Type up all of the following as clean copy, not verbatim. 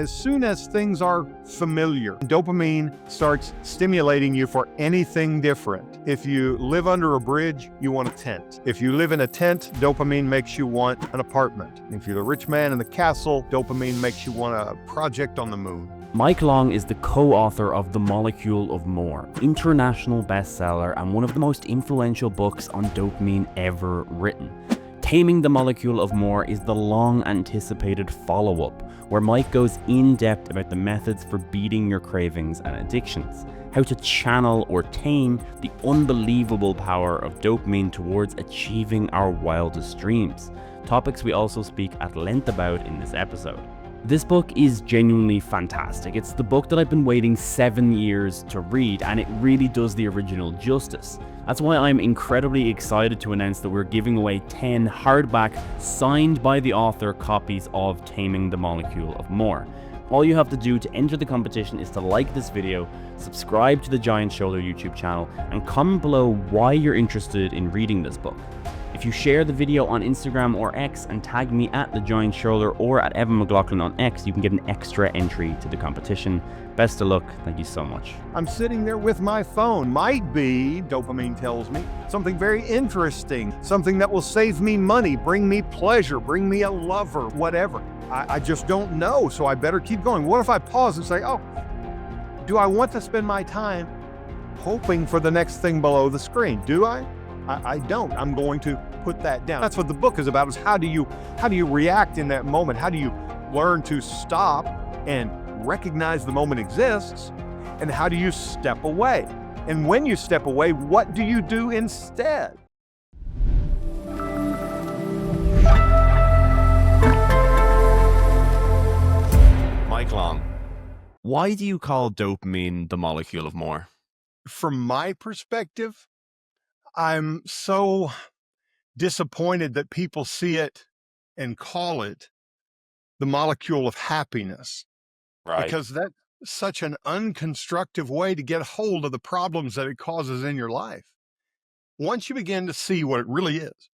as soon as things are familiar, dopamine starts stimulating you for anything different. If you live under a bridge, you want a tent. If you live in a tent, dopamine makes you want an apartment. If you're the rich man in the castle, dopamine makes you want a project on the moon. Mike Long is the co-author of The Molecule of More, international bestseller and one of the most influential books on dopamine ever written. Taming the Molecule of More is the long-anticipated follow-up, where Mike goes in-depth about the methods for beating your cravings and addictions, how to channel or tame the unbelievable power of dopamine towards achieving our wildest dreams, topics we also speak at length about in this episode. This book is genuinely fantastic. It's the book that I've been waiting 7 years to read, and it really does the original justice. That's why I'm incredibly excited to announce that we're giving away 10 hardback, signed by the author copies of Taming the Molecule of More. All you have to do to enter the competition is to like this video, subscribe to the Giant Shoulder YouTube channel, and comment below why you're interested in reading this book. If you share the video on Instagram or X and tag me at The Giant Shoulder or at Evan McLaughlin on X, you can get an extra entry to the competition. Best of luck. Thank you so much. I'm sitting there with my phone. Might be, dopamine tells me, something very interesting, something that will save me money, bring me pleasure, bring me a lover, whatever. I just don't know, so I better keep going. What if I pause and say, oh, do I want to spend my time hoping for the next thing below the screen? Do I? I don't. I'm going to put that down. That's what the book is about, is how do you react in that moment? How do you learn to stop and recognize the moment exists? And how do you step away? And when you step away, what do you do instead? Mike Long, why do you call dopamine the molecule of more? From my perspective, I'm so disappointed that people see it and call it the molecule of happiness. Right. Because that's such an unconstructive way to get hold of the problems that it causes in your life. Once you begin to see what it really is,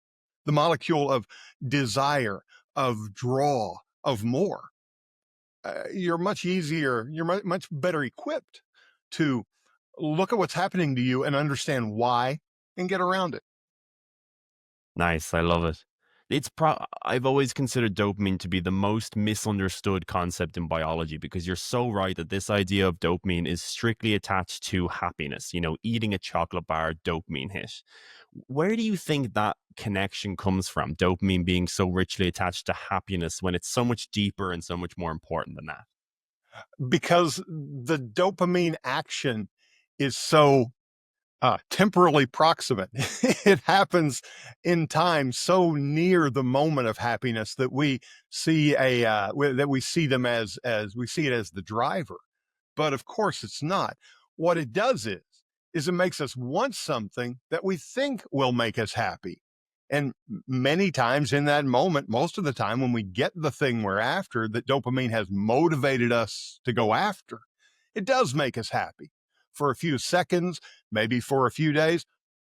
the molecule of desire, of draw, of more, you're much better equipped to look at what's happening to you and understand why and get around it. Nice. I love it. I've always considered dopamine to be the most misunderstood concept in biology, because you're so right that this idea of dopamine is strictly attached to happiness. You know, eating a chocolate bar, dopamine hit. Where do you think that connection comes from? Dopamine being so richly attached to happiness when it's so much deeper and so much more important than that? Because the dopamine action is so temporally proximate. It happens in time so near the moment of happiness that we see them as we see it as the driver. But of course it's not. What it does is it makes us want something that we think will make us happy. And many times in that moment, most of the time when we get the thing we're after, that dopamine has motivated us to go after, it does make us happy. For a few seconds, maybe for a few days,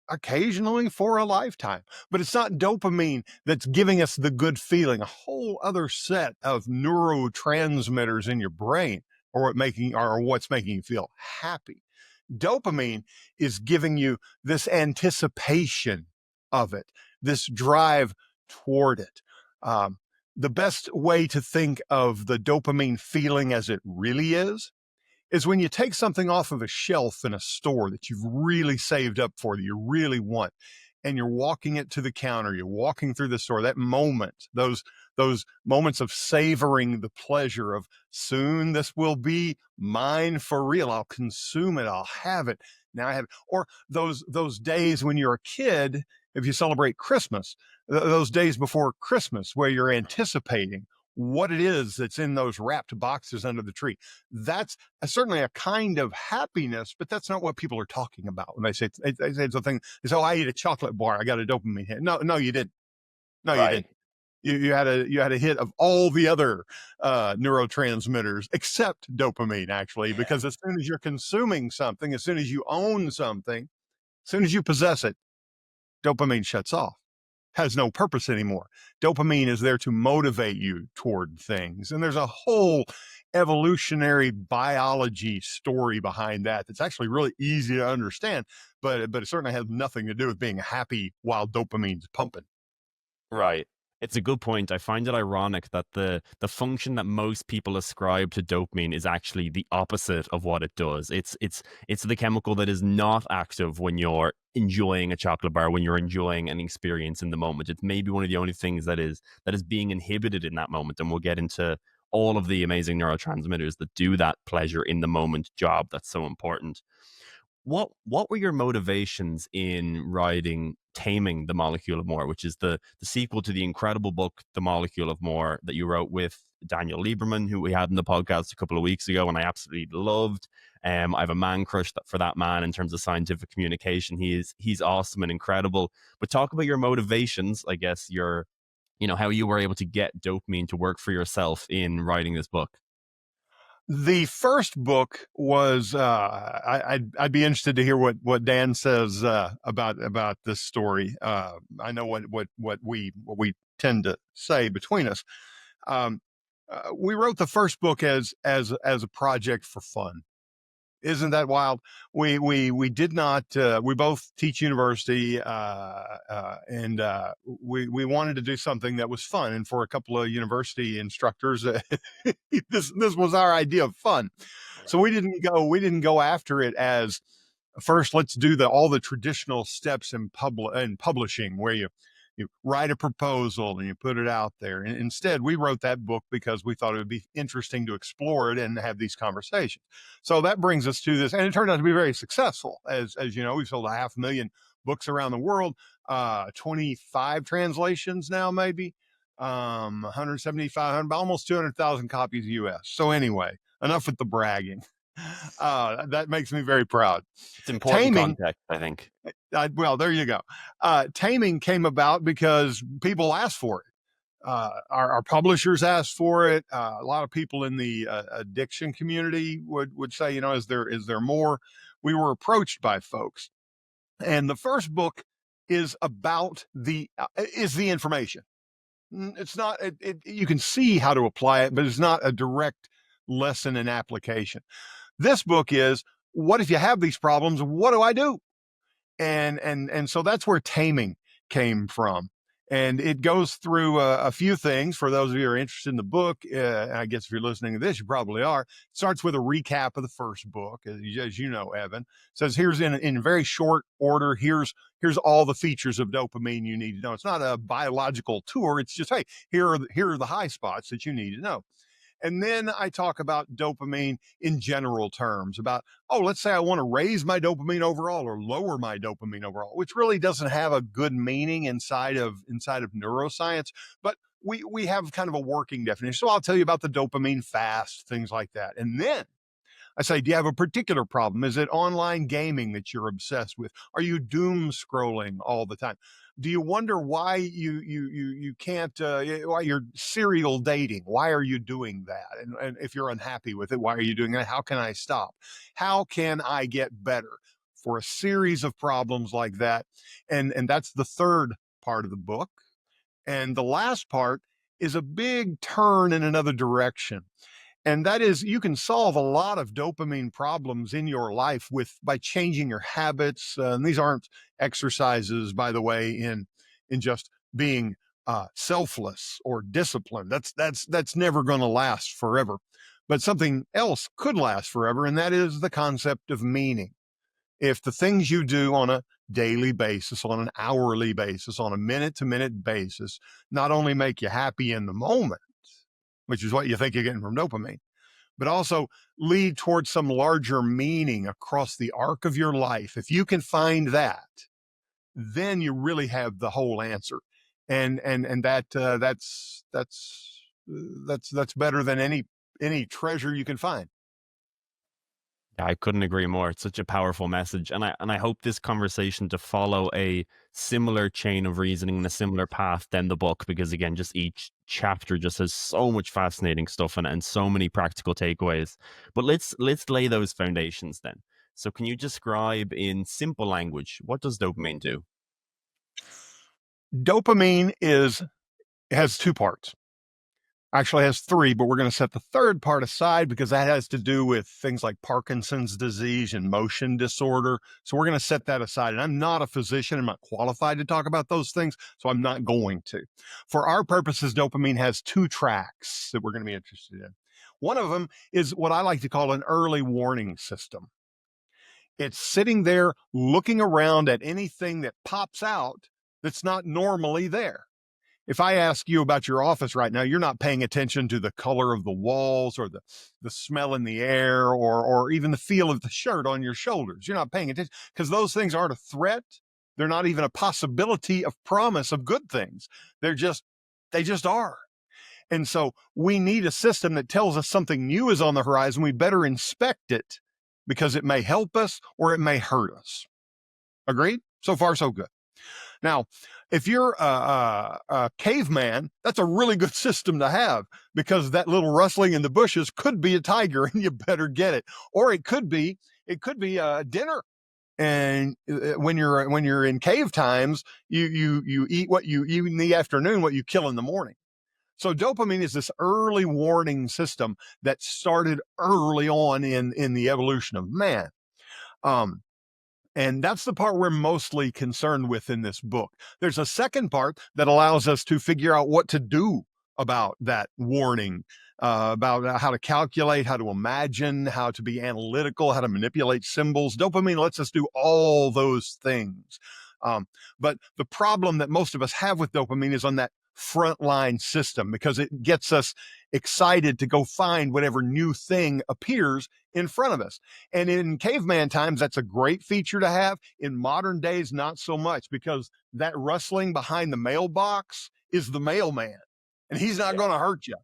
occasionally for a lifetime. But it's not dopamine that's giving us the good feeling, a whole other set of neurotransmitters in your brain, or what's making you feel happy. Dopamine is giving you this anticipation of it, this drive toward it. The best way to think of the dopamine feeling as it really is when you take something off of a shelf in a store that you've really saved up for, that you really want, and you're walking it to the counter, you're walking through the store, that moment, those moments of savoring the pleasure of soon this will be mine for real. I'll consume it. I'll have it. Now I have it. Or those days when you're a kid, if you celebrate Christmas, those days before Christmas where you're anticipating what it is that's in those wrapped boxes under the tree. That's certainly a kind of happiness, but that's not what people are talking about when they say something. They say, "Oh, I ate a chocolate bar. I got a dopamine hit." No, you didn't. No, Right. You didn't. You had a hit of all the other neurotransmitters except dopamine, actually, because as soon as you're consuming something, as soon as you own something, as soon as you possess it, dopamine shuts off. Has no purpose anymore. Dopamine is there to motivate you toward things. And there's a whole evolutionary biology story behind that that's actually really easy to understand, but it certainly has nothing to do with being happy while dopamine's pumping. Right. It's a good point. I find it ironic that the function that most people ascribe to dopamine is actually the opposite of what it does. It's the chemical that is not active when you're enjoying a chocolate bar, when you're enjoying an experience in the moment. It's maybe one of the only things that is being inhibited in that moment. And we'll get into all of the amazing neurotransmitters that do that pleasure in the moment job that's so important. What were your motivations in writing Taming the Molecule of More, which is the sequel to the incredible book The Molecule of More that you wrote with Daniel Lieberman, who we had in the podcast a couple of weeks ago, and I absolutely loved. I have a man crush for that man in terms of scientific communication. He's awesome and incredible. But talk about your motivations, I guess how you were able to get dopamine to work for yourself in writing this book. The first book was I'd be interested to hear what Dan says about this story. I know what we tend to say between us. Um, we wrote the first book as a project for fun. Isn't that wild? We did not. We both teach university, and we wanted to do something that was fun. And for a couple of university instructors, this was our idea of fun. So we didn't go after it as first. Let's do all the traditional steps in publishing, where you write a proposal and you put it out there. And instead, we wrote that book because we thought it would be interesting to explore it and have these conversations. So that brings us to this, and it turned out to be very successful. As you know, we've sold 500,000 books around the world, 25 translations now, maybe 175, almost 200,000 copies US. So anyway, enough with the bragging. That makes me very proud. It's important Taming, context, I think. well, there you go. Taming came about because people asked for it. Our publishers asked for it. A lot of people in the addiction community would say, is there more? We were approached by folks, and the first book is about the information. It's not. You can see how to apply it, but it's not a direct lesson in application. This book is, what if you have these problems? What do I do? And so that's where Taming came from. And it goes through a few things for those of you who are interested in the book. I guess if you're listening to this, you probably are. It starts with a recap of the first book, as you know, Evan. It says, here's in very short order, here's all the features of dopamine you need to know. It's not a biological tour. It's just, hey, here are the high spots that you need to know. And then I talk about dopamine in general terms about, let's say I want to raise my dopamine overall or lower my dopamine overall, which really doesn't have a good meaning inside of neuroscience, but we have kind of a working definition. So I'll tell you about the dopamine fast, things like that. And then I say, do you have a particular problem? Is it online gaming that you're obsessed with? Are you doom scrolling all the time? Do you wonder why you can't, why you're serial dating? Why are you doing that? And if you're unhappy with it, why are you doing that? How can I stop? How can I get better? For a series of problems like that. And that's the third part of the book. And the last part is a big turn in another direction. And that is, you can solve a lot of dopamine problems in your life by changing your habits. And these aren't exercises, by the way, in just being selfless or disciplined. That's never going to last forever. But something else could last forever, and that is the concept of meaning. If the things you do on a daily basis, on an hourly basis, on a minute-to-minute basis, not only make you happy in the moment, which is what you think you're getting from dopamine, but also lead towards some larger meaning across the arc of your life. If you can find that, then you really have the whole answer. And that's better than any treasure you can find. Yeah, I couldn't agree more. It's such a powerful message. And I hope this conversation to follow a similar chain of reasoning and a similar path than the book, because again, just each chapter just has so much fascinating stuff and so many practical takeaways. But let's lay those foundations then. So can you describe in simple language, what does dopamine do? Dopamine has two parts. Actually has three, but we're going to set the third part aside because that has to do with things like Parkinson's disease and motion disorder. So we're going to set that aside. And I'm not a physician. I'm not qualified to talk about those things. So I'm not going to. For our purposes, dopamine has two tracks that we're going to be interested in. One of them is what I like to call an early warning system. It's sitting there looking around at anything that pops out that's not normally there. If I ask you about your office right now, you're not paying attention to the color of the walls or the smell in the air or even the feel of the shirt on your shoulders. You're not paying attention because those things aren't a threat. They're not even a possibility of promise of good things. They just are. And so we need a system that tells us something new is on the horizon. We better inspect it because it may help us or it may hurt us. Agreed? So far, so good. Now, if you're a caveman, that's a really good system to have because that little rustling in the bushes could be a tiger and you better get it. Or it could be dinner. And when you're in cave times, you eat what you eat in the afternoon, what you kill in the morning. So dopamine is this early warning system that started early on in the evolution of man. And that's the part we're mostly concerned with in this book. There's a second part that allows us to figure out what to do about that warning, about how to calculate, how to imagine, how to be analytical, how to manipulate symbols. Dopamine lets us do all those things. But the problem that most of us have with dopamine is on that frontline system because it gets us excited to go find whatever new thing appears in front of us. And in caveman times, that's a great feature to have. In modern days, not so much because that rustling behind the mailbox is the mailman. And he's not going to hurt you.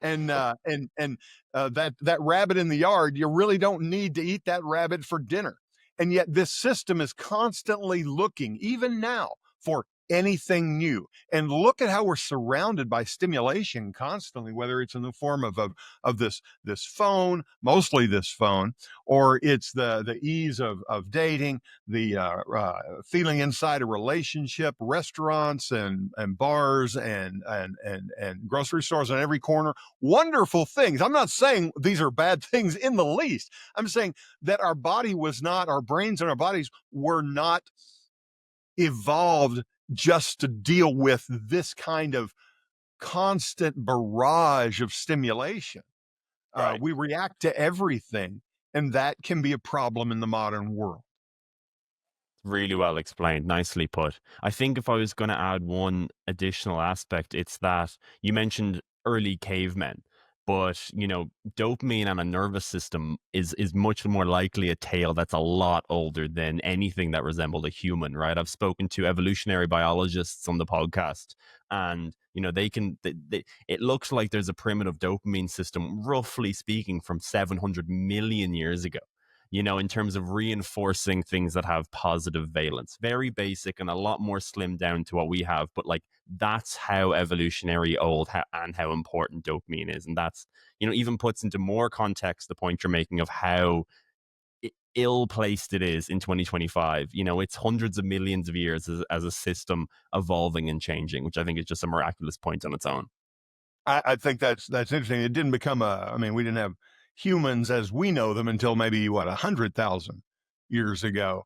And that rabbit in the yard, you really don't need to eat that rabbit for dinner. And yet this system is constantly looking, even now, for anything new. And look at how we're surrounded by stimulation constantly, whether it's in the form of this phone, mostly this phone, or it's the ease of dating, the feeling inside a relationship, restaurants and bars and grocery stores on every corner. Wonderful things. I'm not saying these are bad things in the least. I'm saying that our brains and our bodies were not evolved just to deal with this kind of constant barrage of stimulation. Right. We react to everything, and that can be a problem in the modern world. Really well explained. Nicely put. I think if I was going to add one additional aspect, it's that you mentioned early cavemen, but dopamine and a nervous system is much more likely a tale that's a lot older than anything that resembled a human, right? I've spoken to evolutionary biologists on the podcast, and it looks like there's a primitive dopamine system, roughly speaking, from 700 million years ago, in terms of reinforcing things that have positive valence. Very basic and a lot more slimmed down to what we have. But that's how evolutionary old and how important dopamine is. And that's, even puts into more context the point you're making of how ill-placed it is in 2025. It's hundreds of millions of years as a system evolving and changing, which I think is just a miraculous point on its own. I think that's interesting. It didn't become we didn't have humans as we know them until maybe 100,000 years ago.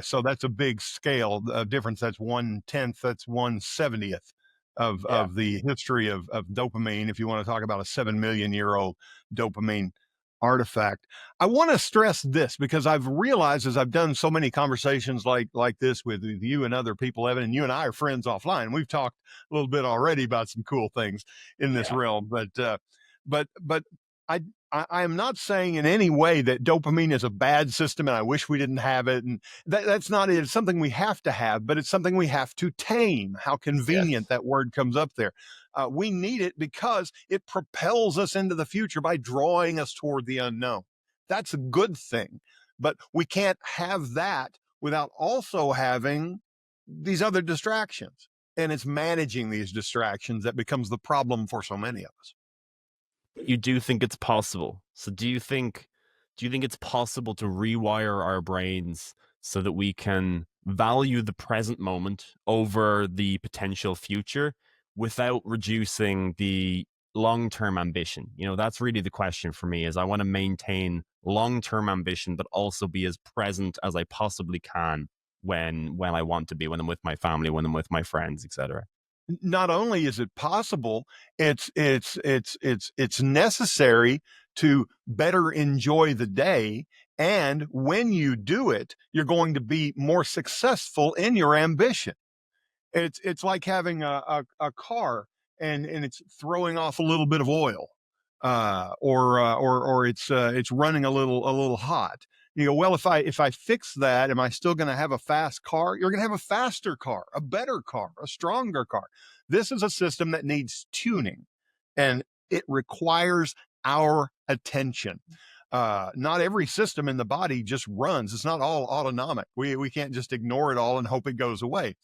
So that's a big scale difference. That's 1/10. That's 1/70th of the history of dopamine. If you want to talk about a 7 million-year-old dopamine artifact, I want to stress this because I've realized as I've done so many conversations like this with you and other people, Evan, and you and I are friends offline. We've talked a little bit already about some cool things in this realm, but I am not saying in any way that dopamine is a bad system and I wish we didn't have it. And that's not it. It's something we have to have, but it's something we have to tame. How convenient that word comes up there. We need it because it propels us into the future by drawing us toward the unknown. That's a good thing, but we can't have that without also having these other distractions. And it's managing these distractions that becomes the problem for so many of us. You do think it's possible. So do you think it's possible to rewire our brains so that we can value the present moment over the potential future without reducing the long-term ambition? That's really the question for me, is I want to maintain long-term ambition, but also be as present as I possibly can when I want to be, when I'm with my family, when I'm with my friends, etc. Not only is it possible, it's necessary to better enjoy the day. And when you do it, you're going to be more successful in your ambition. It's like having a car and it's throwing off a little bit of oil, or it's running a little hot. You go, well, if I fix that, am I still going to have a fast car? You're going to have a faster car, a better car, a stronger car. This is a system that needs tuning, and it requires our attention. Not every system in the body just runs. It's not all autonomic. We can't just ignore it all and hope it goes away.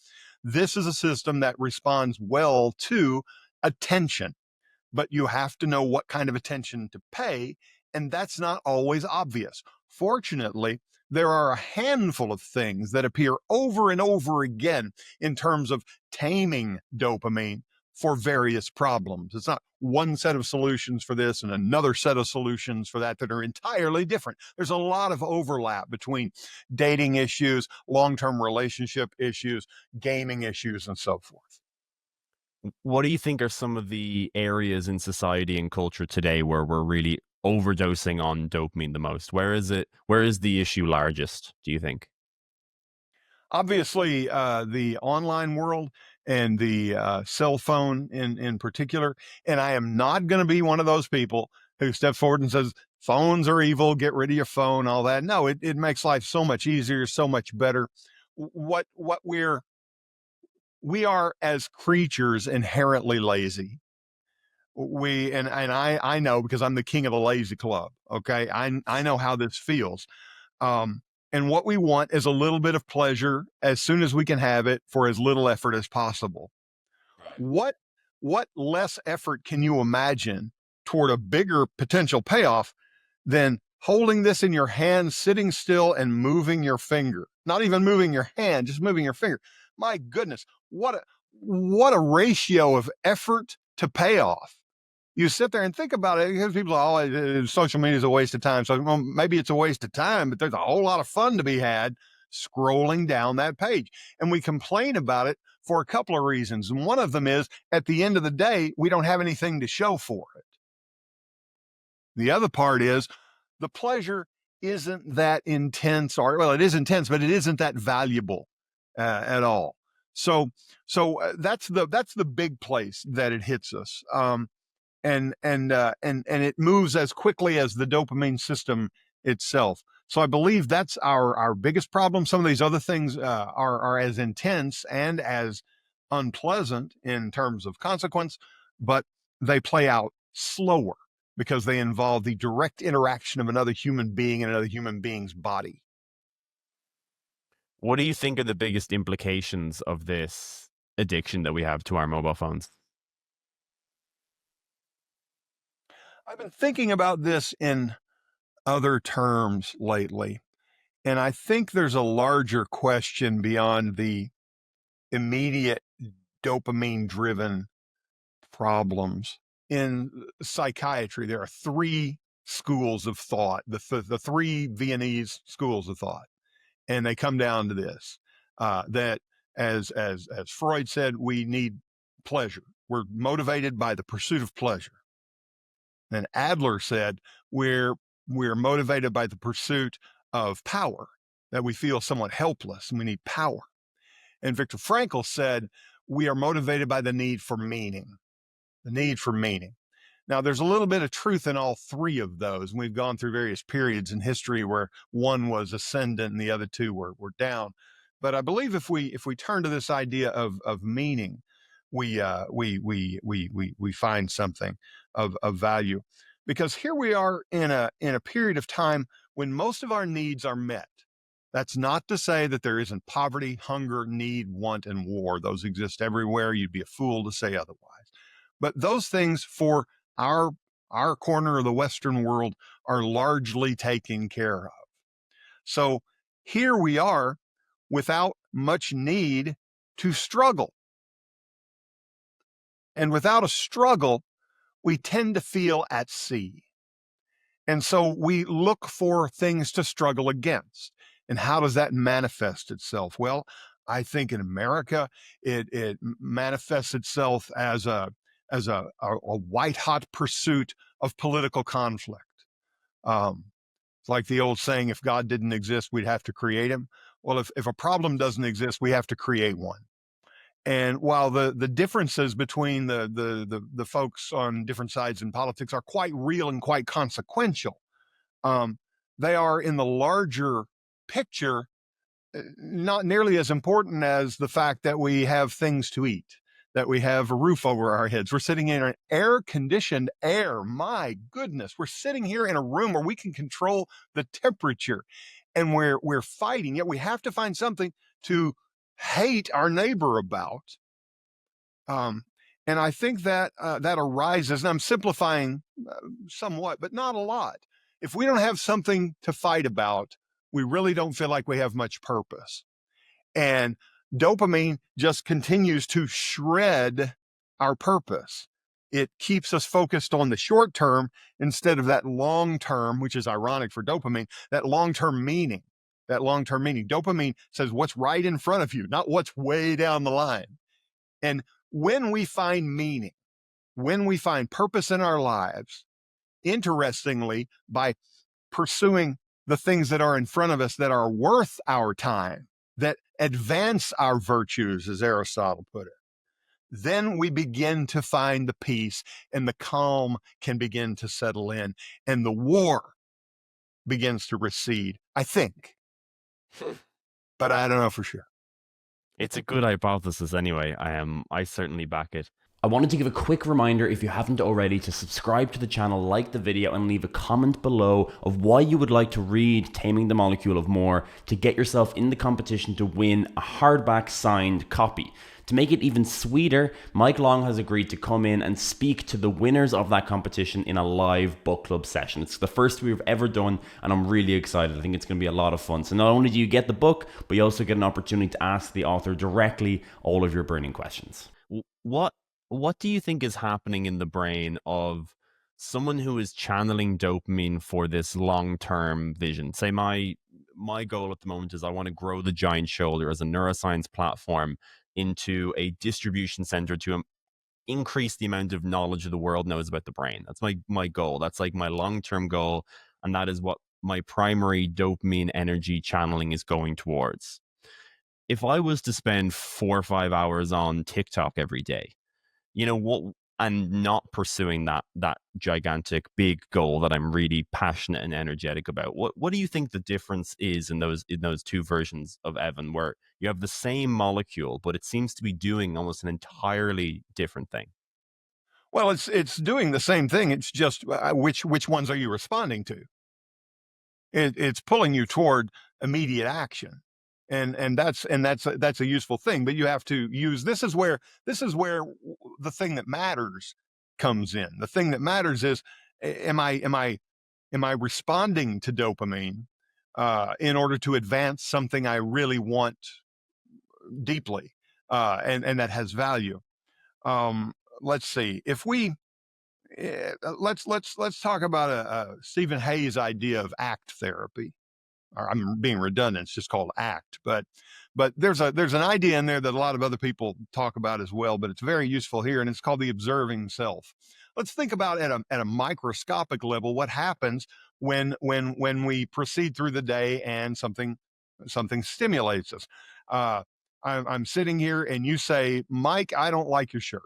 This is a system that responds well to attention, but you have to know what kind of attention to pay, and that's not always obvious. Fortunately, there are a handful of things that appear over and over again in terms of taming dopamine for various problems. It's not one set of solutions for this and another set of solutions for that are entirely different. There's a lot of overlap between dating issues, long-term relationship issues, gaming issues, and so forth. What do you think are some of the areas in society and culture today where we're really overdosing on dopamine the most? Where is the issue largest, do you think? Obviously, the online world and the cell phone in particular. And I am not going to be one of those people who steps forward and says, phones are evil, get rid of your phone, all that. No, it makes life so much easier, so much better. What we are as creatures inherently lazy. I know, because I'm the king of the lazy club. Okay. I know how this feels. And what we want is a little bit of pleasure as soon as we can have it for as little effort as possible. What less effort can you imagine toward a bigger potential payoff than holding this in your hand, sitting still and moving your finger? Not even moving your hand, just moving your finger. My goodness, what a ratio of effort to payoff. You sit there and think about it, because people are, social media is a waste of time. So, well, maybe it's a waste of time, but there's a whole lot of fun to be had scrolling down that page. And we complain about it for a couple of reasons. And one of them is, at the end of the day, we don't have anything to show for it. The other part is, the pleasure isn't that intense, or, well, it is intense, but it isn't that valuable at all. So that's the big place that it hits us. And it moves as quickly as the dopamine system itself. So I believe that's our biggest problem. Some of these other things are as intense and as unpleasant in terms of consequence, but they play out slower because they involve the direct interaction of another human being and another human being's body. What do you think are the biggest implications of this addiction that we have to our mobile phones? I've been thinking about this in other terms lately, and I think there's a larger question beyond the immediate dopamine-driven problems. In psychiatry, there are three schools of thought, the three Viennese schools of thought, and they come down to this: that as Freud said, we need pleasure. We're motivated by the pursuit of pleasure. And Adler said we're motivated by the pursuit of power, that we feel somewhat helpless and we need power. And Viktor Frankl said we are motivated by the need for meaning, the need for meaning. Now, there's a little bit of truth in all three of those. And we've gone through various periods in history where one was ascendant and the other two were down. But I believe if we turn to this idea of meaning, we find something of value, because here we are in a period of time when most of our needs are met. That's not to say that there isn't poverty, hunger, need, want, and war. Those exist everywhere. You'd be a fool to say otherwise. But those things for our corner of the Western world are largely taken care of. So here we are without much need to struggle. And without a struggle, we tend to feel at sea. And so we look for things to struggle against. And how does that manifest itself? Well, I think in America, it manifests itself as a white hot pursuit of political conflict. It's like the old saying, if God didn't exist, we'd have to create him. Well, if a problem doesn't exist, we have to create one. And while the differences between the folks on different sides in politics are quite real and quite consequential, they are in the larger picture not nearly as important as the fact that we have things to eat, that we have a roof over our heads. We're sitting in an air-conditioned air. My goodness, we're sitting here in a room where we can control the temperature, and we're fighting. Yet we have to find something to hate our neighbor about. And I think that that arises, and I'm simplifying somewhat, but not a lot. If we don't have something to fight about, we really don't feel like we have much purpose. And dopamine just continues to shred our purpose. It keeps us focused on the short term instead of that long term, which is ironic for dopamine, that long-term meaning. That long-term meaning. Dopamine says what's right in front of you, not what's way down the line. And when we find meaning, when we find purpose in our lives, interestingly, by pursuing the things that are in front of us that are worth our time, that advance our virtues, as Aristotle put it, then we begin to find the peace, and the calm can begin to settle in, and the war begins to recede, I think. But I don't know for sure. It's a good hypothesis anyway. I certainly back it. I wanted to give a quick reminder, if you haven't already, to subscribe to the channel, like the video, and leave a comment below of why you would like to read Taming the Molecule of More to get yourself in the competition to win a hardback signed copy. To make it even sweeter, Mike Long has agreed to come in and speak to the winners of that competition in a live book club session. It's the first we've ever done, and I'm really excited. I think it's going to be a lot of fun. So not only do you get the book, but you also get an opportunity to ask the author directly all of your burning questions. What do you think is happening in the brain of someone who is channeling dopamine for this long-term vision? Say my goal at the moment is I want to grow the Giant Shoulder as a neuroscience platform into a distribution center to increase the amount of knowledge the world knows about the brain. That's my goal. That's like my long-term goal, and that is what my primary dopamine energy channeling is going towards. If I was to spend 4 or 5 hours on TikTok every day, what, and not pursuing that gigantic big goal that I'm really passionate and energetic about, what do you think the difference is in those two versions of Evan, where you have the same molecule but it seems to be doing almost an entirely different thing? Well, it's doing the same thing. It's just which ones are you responding to? It's pulling you toward immediate action. And that's a useful thing, but you have to use, this is where the thing that matters comes in. The thing that matters is, am I responding to dopamine in order to advance something I really want deeply, and that has value. Let's see, if we let's talk about a Stephen Hayes idea of ACT therapy. Or I'm being redundant, it's just called ACT, but there's an idea in there that a lot of other people talk about as well, but it's very useful here, and it's called the observing self. Let's think about at a microscopic level what happens when we proceed through the day and something stimulates us. I'm sitting here and you say, Mike, I don't like your shirt.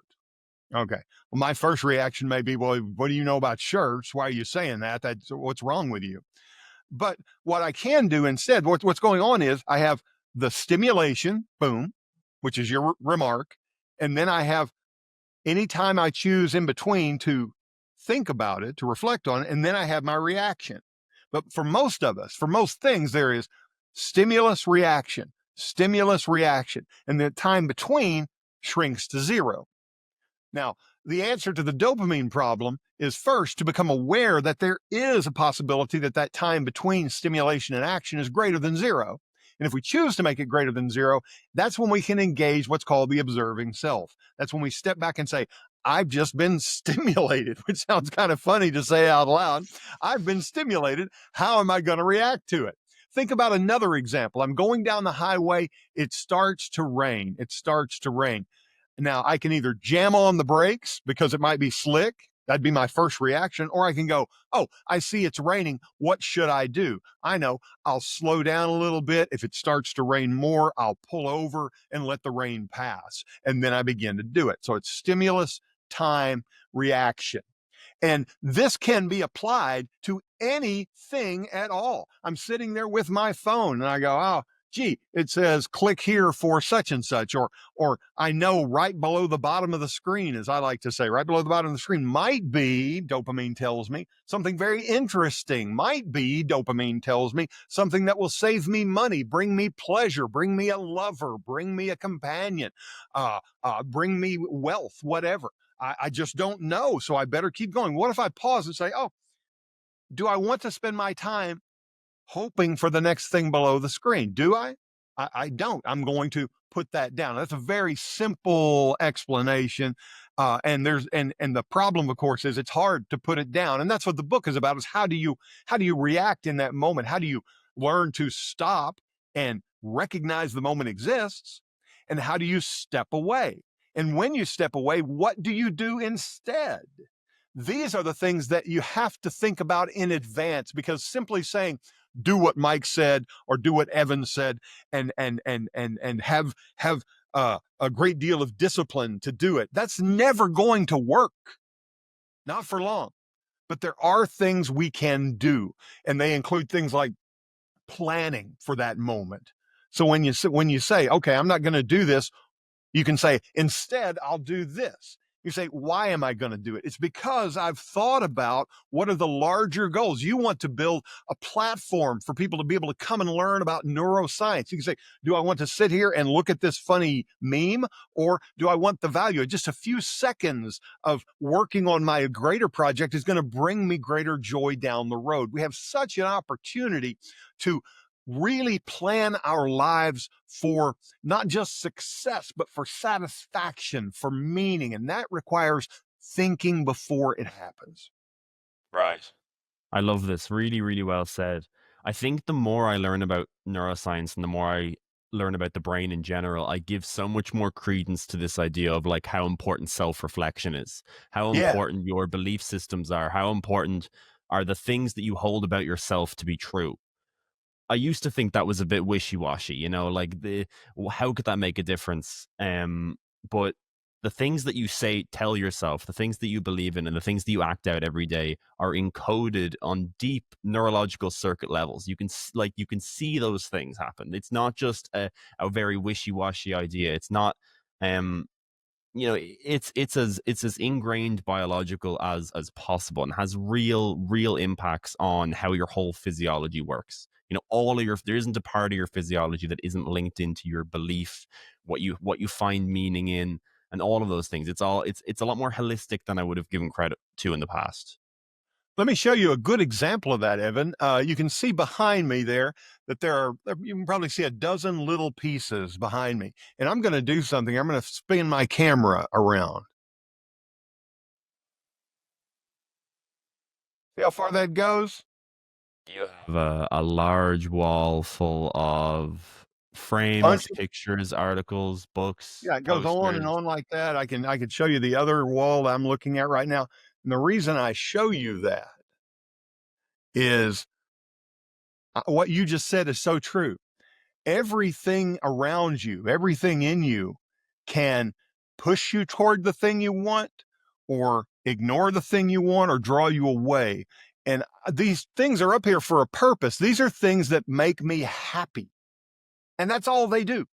Okay. Well, my first reaction may be, well, what do you know about shirts? Why are you saying that? What's wrong with you? But what I can do instead, what's going on is I have the stimulation, boom, which is your remark. And then I have any time I choose in between to think about it, to reflect on it. And then I have my reaction. But for most of us, for most things, there is stimulus, reaction. And the time between shrinks to zero. Now, the answer to the dopamine problem is first to become aware that there is a possibility that time between stimulation and action is greater than zero. And if we choose to make it greater than zero, that's when we can engage what's called the observing self. That's when we step back and say, I've just been stimulated, which sounds kind of funny to say out loud. I've been stimulated. How am I going to react to it? Think about another example. I'm going down the highway. It starts to rain. It starts to rain. Now, I can either jam on the brakes because it might be slick. That'd be my first reaction. Or I can go, oh, I see it's raining. What should I do? I know I'll slow down a little bit. If it starts to rain more, I'll pull over and let the rain pass. And then I begin to do it. So it's stimulus, time, reaction. And this can be applied to anything at all. I'm sitting there with my phone and I go, oh, gee, it says click here for such and such, or I know right below the bottom of the screen, as I like to say, right below the bottom of the screen might be, dopamine tells me, something very interesting. Might be, dopamine tells me, something that will save me money, bring me pleasure, bring me a lover, bring me a companion, bring me wealth, whatever. I just don't know. So I better keep going. What if I pause and say, oh, do I want to spend my time hoping for the next thing below the screen? Do I? I don't. I'm going to put that down. That's a very simple explanation. And the problem, of course, is it's hard to put it down. And that's what the book is about, is how do you react in that moment? How do you learn to stop and recognize the moment exists? And how do you step away? And when you step away, what do you do instead? These are the things that you have to think about in advance, because simply saying, do what Mike said or do what Evan said and have a great deal of discipline to do it, that's never going to work. Not for long. But there are things we can do, and they include things like planning for that moment. So when you say, okay, I'm not going to do this, you can say, instead, I'll do this. You say, why am I going to do it? It's because I've thought about what are the larger goals. You want to build a platform for people to be able to come and learn about neuroscience. You can say, do I want to sit here and look at this funny meme, or do I want the value? Just a few seconds of working on my greater project is going to bring me greater joy down the road. We have such an opportunity to really plan our lives for not just success, but for satisfaction, for meaning. And that requires thinking before it happens. Right. I love this. Really, really well said. I think the more I learn about neuroscience and the more I learn about the brain in general, I give so much more credence to this idea of like how important self-reflection is, how Yeah. important your belief systems are, how important are the things that you hold about yourself to be true. I used to think that was a bit wishy-washy, you know, like how could that make a difference? But the things that you say, tell yourself, the things that you believe in, and the things that you act out every day are encoded on deep neurological circuit levels. You can you can see those things happen. It's not just a very wishy-washy idea. It's not um you know, it's as ingrained biological as possible, and has real impacts on how your whole physiology works. You know, all of your there isn't a part of your physiology that isn't linked into your belief, what you find meaning in, and all of those things. It's a lot more holistic than I would have given credit to in the past. Let me show you a good example of that, Evan. You can see behind me there that you can probably see a dozen little pieces behind me. And I'm going to do something. I'm going to spin my camera around. See how far that goes? You have a large wall full of frames, Bunch. pictures, articles, books, Yeah, it goes on and posters. on like that. I could show you the other wall I'm looking at right now. And the reason I show you that is what you just said is so true. Everything around you, everything in you can push you toward the thing you want, or ignore the thing you want, or draw you away. And these things are up here for a purpose. These are things that make me happy. And that's all they do.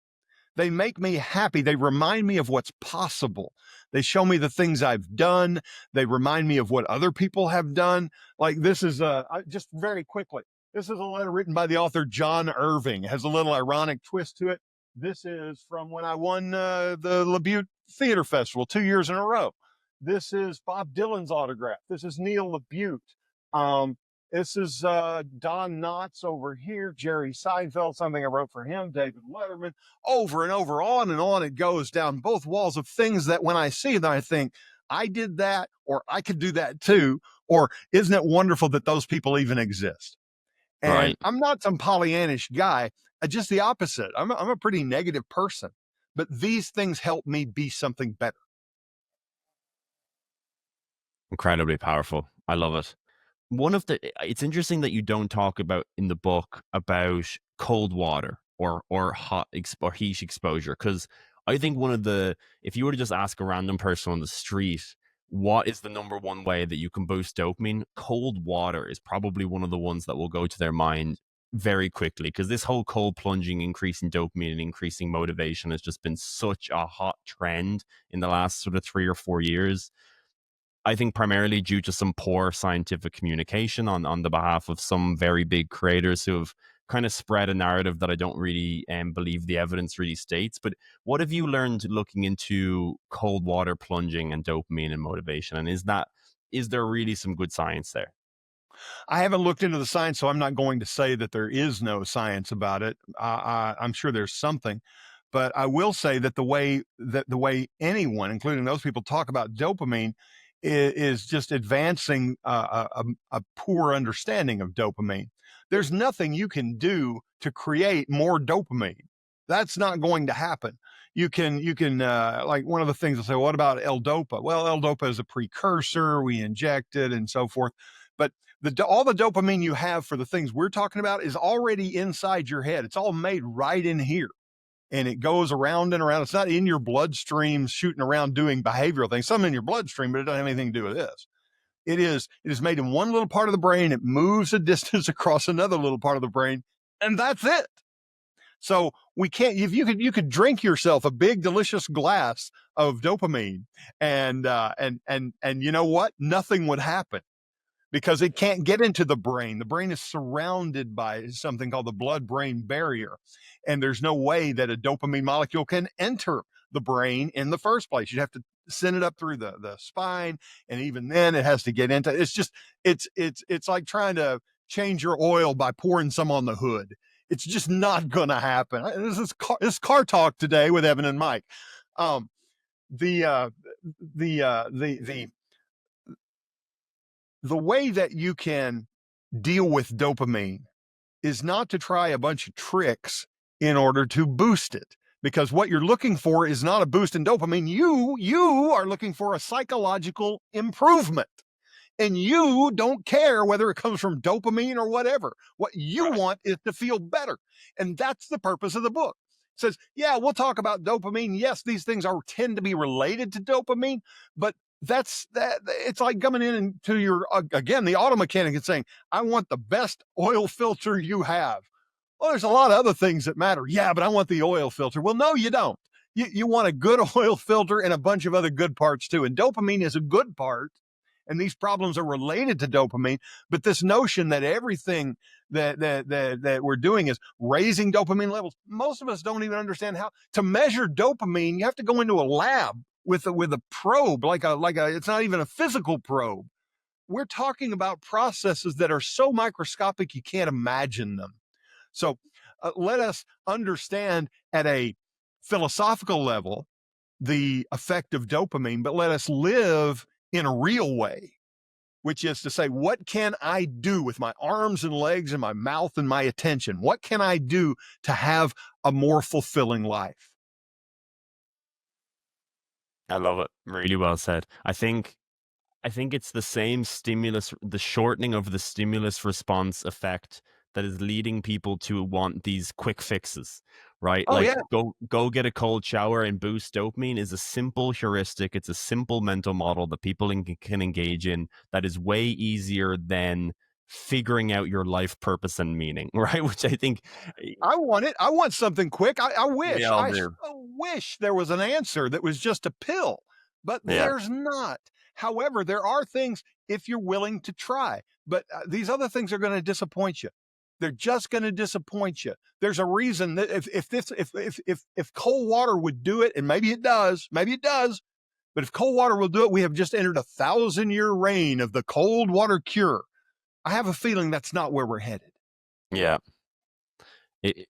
They make me happy. They remind me of what's possible. They show me the things I've done. They remind me of what other people have done. Like this is just very quickly. This is a letter written by the author John Irving. It has a little ironic twist to it. This is from when I won the LaBute Theater Festival 2 years in a row. This is Bob Dylan's autograph. This is Neil LaBute. This is Don Knotts over here, Jerry Seinfeld, something I wrote for him, David Letterman, over and over, on and on it goes down both walls of things that when I see them, I think, I did that, or I could do that too, or isn't it wonderful that those people even exist? And Right. I'm not some Pollyannish guy, just the opposite. I'm a pretty negative person, but these things help me be something better. Incredibly powerful. I love it. It's interesting that you don't talk about in the book about cold water or or heat exposure, because I think if you were to just ask a random person on the street what is the number one way that you can boost dopamine, cold water is probably one of the ones that will go to their mind very quickly, because this whole cold plunging, increasing dopamine and increasing motivation has just been such a hot trend in the last sort of 3 or 4 years. I think primarily due to some poor scientific communication on the behalf of some very big creators who have kind of spread a narrative that I don't really believe the evidence really states. But what have you learned looking into cold water plunging and dopamine and motivation? And is there really some good science there? I haven't looked into the science, so I'm not going to say that there is no science about it. I'm sure there's something, but I will say that the way anyone, including those people, talk about dopamine is just advancing a poor understanding of dopamine. There's nothing you can do to create more dopamine. That's not going to happen. You can like one of the things they'll say, well, what about L-Dopa? Well, L-Dopa is a precursor. We inject it and so forth. But all the dopamine you have for the things we're talking about is already inside your head. It's all made right in here, and it goes around and around. It's not in your bloodstream shooting around doing behavioral things. Some in your bloodstream, but it doesn't have anything to do with this. It is made in one little part of the brain. It moves a distance across another little part of the brain, and that's it. So we can't. If you could drink yourself a big delicious glass of dopamine, and you know what? Nothing would happen, because it can't get into the brain. The brain is surrounded by something called the blood-brain barrier, and there's no way that a dopamine molecule can enter the brain in the first place. You'd have to send it up through the spine, and even then it has to get into. It's like trying to change your oil by pouring some on the hood. It's just not going to happen. This car talk today with Evan and Mike. Um, the uh, the way that you can deal with dopamine is not to try a bunch of tricks in order to boost it, because what you're looking for is not a boost in dopamine. You are looking for a psychological improvement, and you don't care whether it comes from dopamine or whatever. What you want is to feel better, and that's the purpose of the book. It says, yeah, we'll talk about dopamine. Yes, these things tend to be related to dopamine, but that's that. It's like coming into your again, the auto mechanic and saying, I want the best oil filter you have. Well, there's a lot of other things that matter. Yeah, but I want the oil filter. Well, no, you don't. You want a good oil filter and a bunch of other good parts too. And dopamine is a good part, and these problems are related to dopamine. But this notion that everything that we're doing is raising dopamine levels, most of us don't even understand how to measure dopamine. You have to go into a lab with a probe, like a it's not even a physical probe. We're talking about processes that are so microscopic you can't imagine them. So let us understand at a philosophical level the effect of dopamine, but let us live in a real way, which is to say, what can I do with my arms and legs and my mouth and my attention? What can I do to have a more fulfilling life? I love it. Really well said. I think it's the same stimulus, the shortening of the stimulus response effect that is leading people to want these quick fixes, right? Oh, Like yeah. go get a cold shower and boost dopamine is a simple heuristic. It's a simple mental model that people can engage in that is way easier than figuring out your life purpose and meaning, right? Which I think I want it. I want something quick. I we wish, all I do. so wish there was an answer that was just a pill, but Yeah. there's not. However, there are things if you're willing to try, but these other things are going to disappoint you. They're just going to disappoint you. There's a reason that if cold water would do it, and maybe it does, but if cold water will do it, we have just entered 1,000-year reign of the cold water cure. I have a feeling that's not where we're headed. Yeah.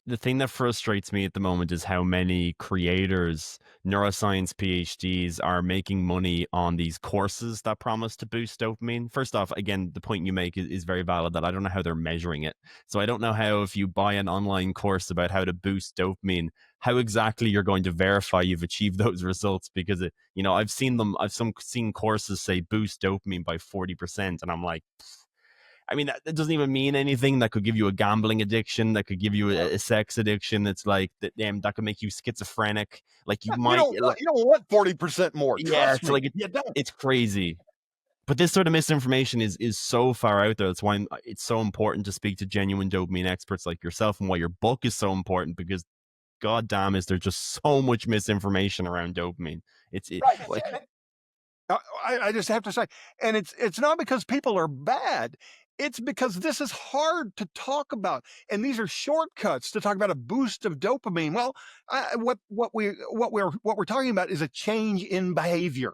The thing that frustrates me at the moment is how many creators, neuroscience PhDs, are making money on these courses that promise to boost dopamine. First off, again, the point you make is very valid, that I don't know how they're measuring it. So I don't know how, if you buy an online course about how to boost dopamine, how exactly you're going to verify you've achieved those results, because I've seen them. Seen courses say boost dopamine by 40%, and I'm like, I mean, that doesn't even mean anything. That could give you a gambling addiction. That could give you a sex addiction. It's like that could make you schizophrenic. Like you You might, don't want, you don't want 40% more. yeah. Trust It's me, like you don't. it's crazy. But this sort of misinformation is so far out there. That's why it's so important to speak to genuine dopamine experts like yourself, and why your book is so important, because god damn, is there just so much misinformation around dopamine. Right. Like, I just have to say, and it's not because people are bad. It's because this is hard to talk about, and these are shortcuts to talk about a boost of dopamine. Well, what we're talking about is a change in behavior,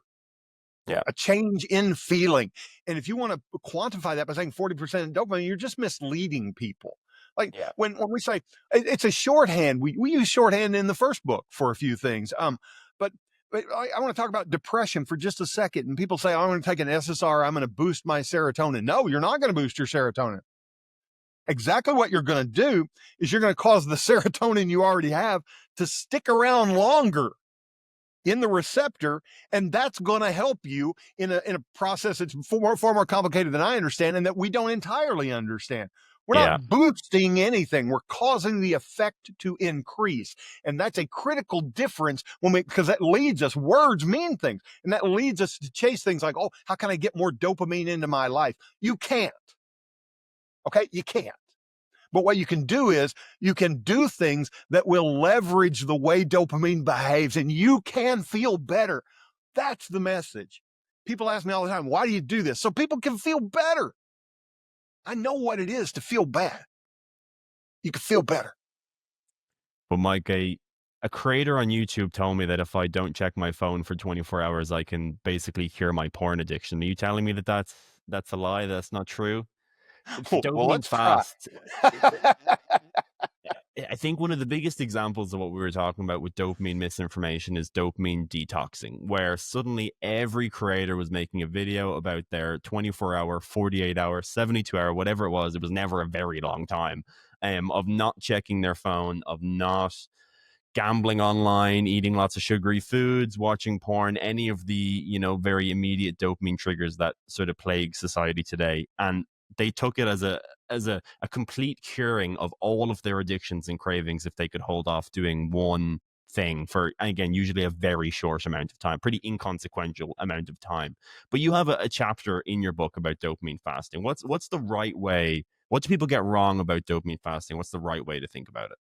yeah, a change in feeling. And if you want to quantify that by saying 40% dopamine, you're just misleading people. Like yeah, when we say it's a shorthand, we use shorthand in the first book for a few things. But I want to talk about depression for just a second. And people say, I'm going to take an SSR, I'm going to boost my serotonin. No, you're not going to boost your serotonin. Exactly what you're going to do is you're going to cause the serotonin you already have to stick around longer in the receptor, and that's going to help you in a process that's far more complicated than I understand, and that we don't entirely understand. We're yeah. not boosting anything. We're causing the effect to increase. And that's a critical difference because that leads us, words mean things. And that leads us to chase things like, oh, how can I get more dopamine into my life? You can't. Okay. You can't. But what you can do is you can do things that will leverage the way dopamine behaves, and you can feel better. That's the message. People ask me all the time, why do you do this? So people can feel better. I know what it is to feel bad. You can feel better. But Mike, a creator on YouTube told me that if I don't check my phone for 24 hours, I can basically cure my porn addiction. Are you telling me that that's a lie? That's not true? Well, Dopamine let's try. fast. I think one of the biggest examples of what we were talking about with dopamine misinformation is dopamine detoxing, where suddenly every creator was making a video about their 24-hour, 48-hour, 72-hour, whatever it was. It was never a very long time, of not checking their phone, of not gambling online, eating lots of sugary foods, watching porn, any of the, very immediate dopamine triggers that sort of plague society today. And they took it as a complete curing of all of their addictions and cravings if they could hold off doing one thing for, again, usually a very short amount of time, pretty inconsequential amount of time. But you have a chapter in your book about dopamine fasting. What's the right way? What do people get wrong about dopamine fasting? What's the right way to think about it?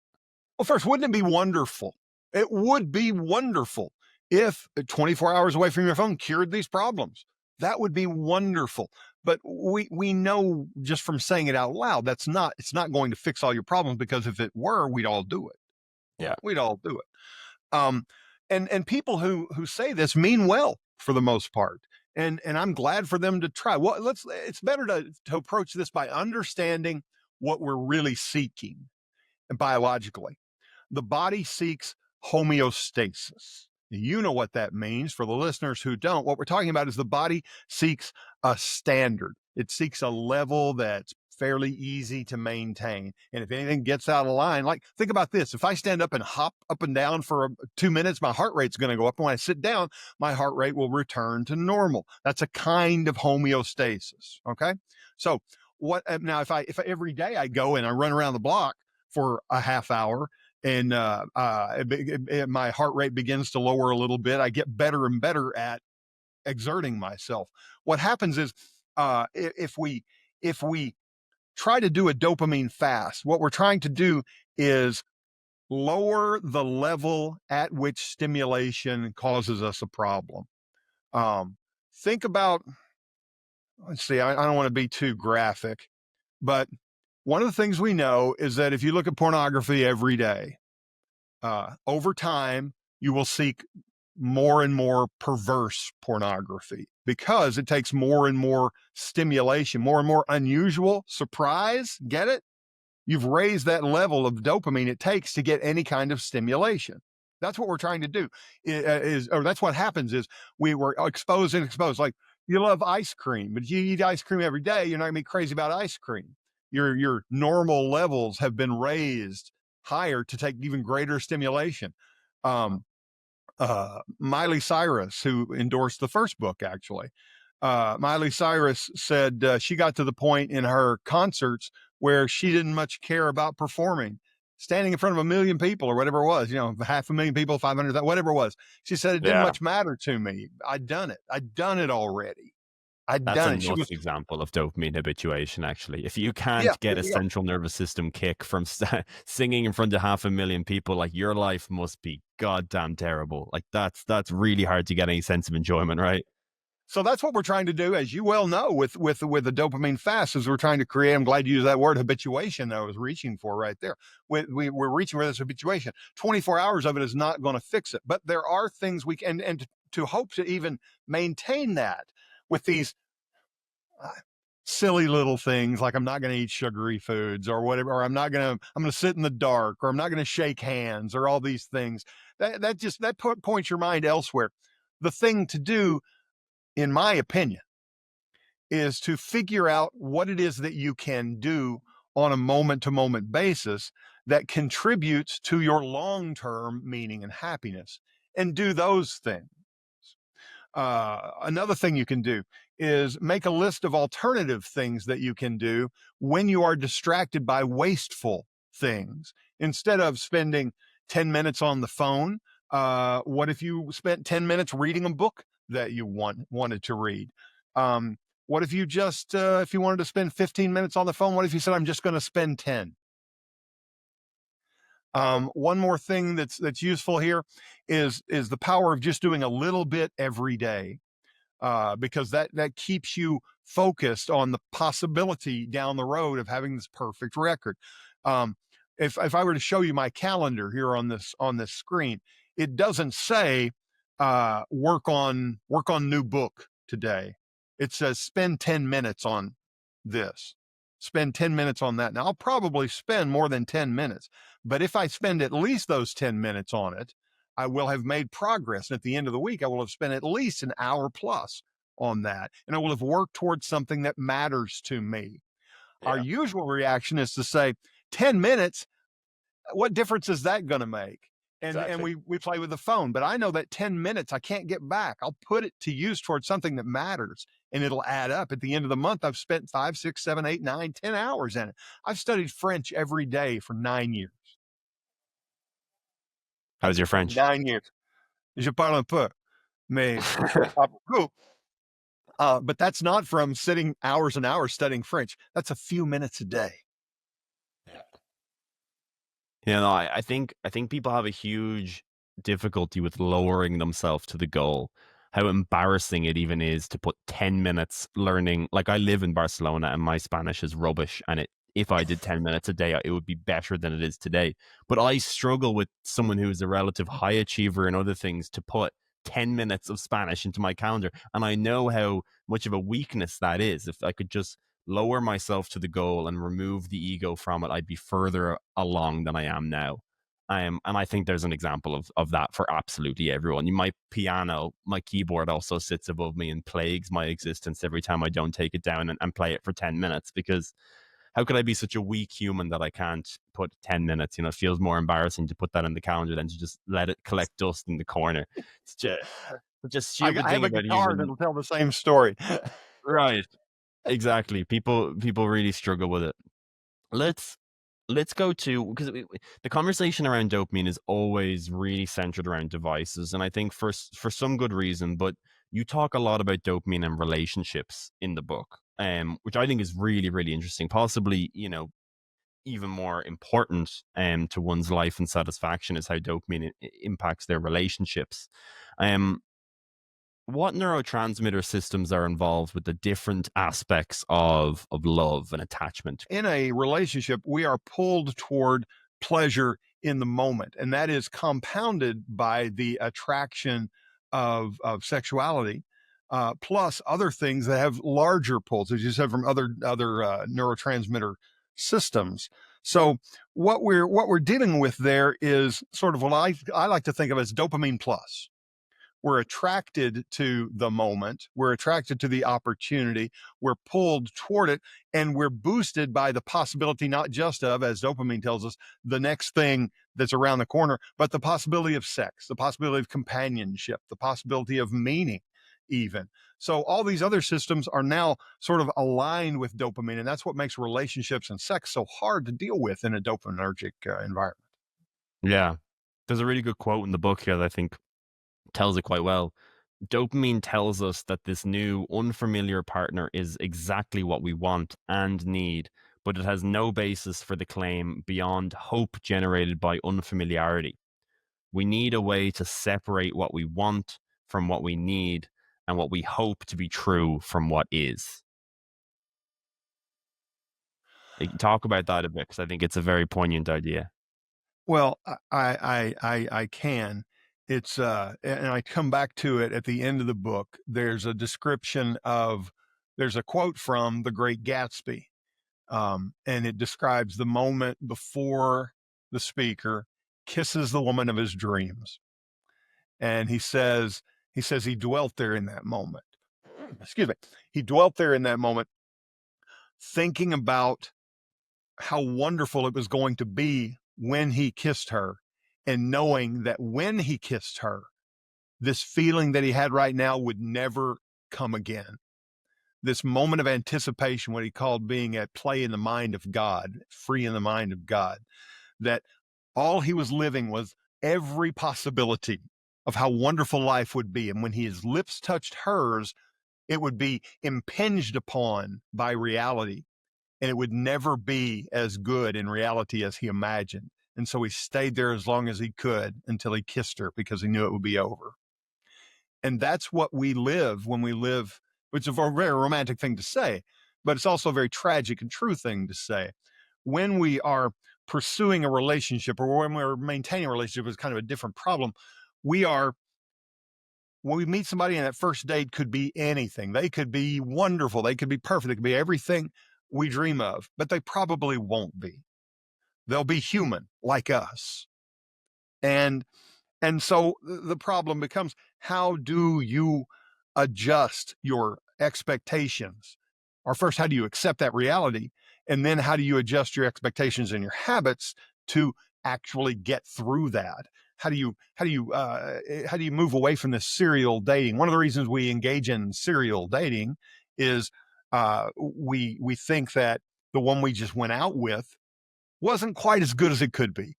Well, first, wouldn't it be wonderful? It would be wonderful if 24 hours away from your phone cured these problems. That would be wonderful. But we know just from saying it out loud, it's not going to fix all your problems, because if it were, we'd all do it. Yeah. We'd all do it. And people who say this mean well for the most part. And I'm glad for them to try. Well, it's better to approach this by understanding what we're really seeking biologically. The body seeks homeostasis. You know what that means. For the listeners who don't, what we're talking about is the body seeks a standard. It seeks a level that's fairly easy to maintain. And if anything gets out of line, like think about this. If I stand up and hop up and down for 2 minutes, my heart rate's going to go up. And when I sit down, my heart rate will return to normal. That's a kind of homeostasis. Okay. So now if every day I go and I run around the block for a half hour, and my heart rate begins to lower a little bit, I get better and better at exerting myself. What happens is if we try to do a dopamine fast, what we're trying to do is lower the level at which stimulation causes us a problem. Think about, let's see, I don't want to be too graphic, but one of the things we know is that if you look at pornography every day, over time, you will seek more and more perverse pornography, because it takes more and more stimulation, more and more unusual surprise. Get it? you've raised that level of dopamine it takes to get any kind of stimulation. That's what we're trying to do. Or that's what happens is we were exposed and exposed. Like you love ice cream, but if you eat ice cream every day, you're not gonna be crazy about ice cream. Your normal levels have been raised higher to take even greater stimulation. Um, Miley Cyrus, who endorsed the first book, actually. Miley Cyrus said she got to the point in her concerts where she didn't much care about performing, standing in front of 1 million people or whatever it was, 500,000 people, 500,000, whatever it was. She said it didn't Yeah. much matter to me. I'd done it. I'd done it already. I'd That's a done it. She nuts was, example of dopamine habituation, actually. If you yeah, can't get there a you go. central nervous system kick from singing in front of 500,000 people, like your life must be goddamn terrible. Like that's really hard to get any sense of enjoyment, right? So that's what we're trying to do, as you well know, with the dopamine fast, is we're trying to create. I'm glad you used that word habituation that I was reaching for right there. We're reaching for this habituation. 24 hours of it is not going to fix it, but there are things we can, and to hope to even maintain that with these uh, silly little things like I'm not going to eat sugary foods or whatever, or I'm going to sit in the dark, or I'm not going to shake hands, or all these things. That points your mind elsewhere. The thing to do, in my opinion, is to figure out what it is that you can do on a moment to moment basis that contributes to your long term meaning and happiness, and do those things. Another thing you can do is make a list of alternative things that you can do when you are distracted by wasteful things. Instead of spending 10 minutes on the phone, what if you spent 10 minutes reading a book that you wanted to read? What if you just, if you wanted to spend 15 minutes on the phone, what if you said, I'm just going to spend 10? One more thing that's useful here is the power of just doing a little bit every day, because that keeps you focused on the possibility down the road of having this perfect record. Um, if I were to show you my calendar here on this screen, it doesn't say work on new book today. It says spend 10 minutes on this. Spend 10 minutes on that. Now I'll probably spend more than 10 minutes, but if I spend at least those 10 minutes on it, I will have made progress. And at the end of the week, I will have spent at least an hour plus on that. And I will have worked towards something that matters to me. Our Yeah, usual reaction is to say, 10 minutes, what difference is that going to make? And exactly. we play with the phone, but I know that 10 minutes I can't get back. I'll put it to use towards something that matters, and it'll add up. At the end of the month, I've spent 5, 6, 7, 8, 9, 10 hours in it. I've studied French every day for 9 years. How's your French? 9 years. Je parle un peu, mais pas beaucoup. But that's not from sitting hours and hours studying French. That's a few minutes a day. No, I think people have a huge difficulty with lowering themselves to the goal. How embarrassing it even is to put 10 minutes learning. Like I live in Barcelona and my Spanish is rubbish. And if I did 10 minutes a day, it would be better than it is today. But I struggle with someone who is a relative high achiever and other things to put 10 minutes of Spanish into my calendar. And I know how much of a weakness that is. If I could just lower myself to the goal and remove the ego from it, I'd be further along than I am now. And I think there's an example of that for absolutely everyone. My piano, my keyboard also sits above me and plagues my existence every time I don't take it down and play it for 10 minutes, because how could I be such a weak human that I can't put 10 minutes? It feels more embarrassing to put that in the calendar than to just let it collect dust in the corner. It's just a stupid I have thing a about guitar human. that'll tell the same story. Right. Exactly. People really struggle with it. Let's let's go to, because the conversation around dopamine is always really centered around devices, and I think for some good reason. But you talk a lot about dopamine and relationships in the book, which I think is really really interesting. Possibly, even more important to one's life and satisfaction is how dopamine impacts their relationships. Um, what neurotransmitter systems are involved with the different aspects of love and attachment? In a relationship, we are pulled toward pleasure in the moment, and that is compounded by the attraction of sexuality, plus other things that have larger pulls, as you said, from other neurotransmitter systems. So what we're dealing with there is sort of what I like to think of as dopamine plus. We're attracted to the moment, we're attracted to the opportunity, we're pulled toward it, and we're boosted by the possibility not just of, as dopamine tells us, the next thing that's around the corner, but the possibility of sex, the possibility of companionship, the possibility of meaning even. So all these other systems are now sort of aligned with dopamine, and that's what makes relationships and sex so hard to deal with in a dopaminergic environment. Yeah. There's a really good quote in the book here that I think tells it quite well. Dopamine tells us that this new unfamiliar partner is exactly what we want and need, but it has no basis for the claim beyond hope generated by unfamiliarity. We need a way to separate what we want from what we need and what we hope to be true from what is. Talk about that a bit because I think it's a very poignant idea. Well, I can. It's and I come back to it at the end of the book. There's a description of there's a quote from The Great Gatsby, and it describes the moment before the speaker kisses the woman of his dreams, and he says he dwelt there in that moment. Excuse me. He dwelt there in that moment, thinking about how wonderful it was going to be when he kissed her, and knowing that when he kissed her, this feeling that he had right now would never come again. This moment of anticipation, what he called being at play in the mind of God, free in the mind of God, that all he was living was every possibility of how wonderful life would be. And when his lips touched hers, it would be impinged upon by reality, and it would never be as good in reality as he imagined. And so he stayed there as long as he could until he kissed her, because he knew it would be over. And that's what we live when we live, which is a very romantic thing to say, but it's also a very tragic and true thing to say. When we are pursuing a relationship, or when we're maintaining a relationship, is kind of a different problem. We are, when we meet somebody, and that first date could be anything. They could be wonderful. They could be perfect. They could be everything we dream of, but they probably won't be. They'll be human like us. And so the problem becomes, how do you adjust your expectations? Or first, how do you accept that reality? And then how do you adjust your expectations and your habits to actually get through that? How do you move away from this serial dating? One of the reasons we engage in serial dating is we think that the one we just went out with wasn't quite as good as it could be.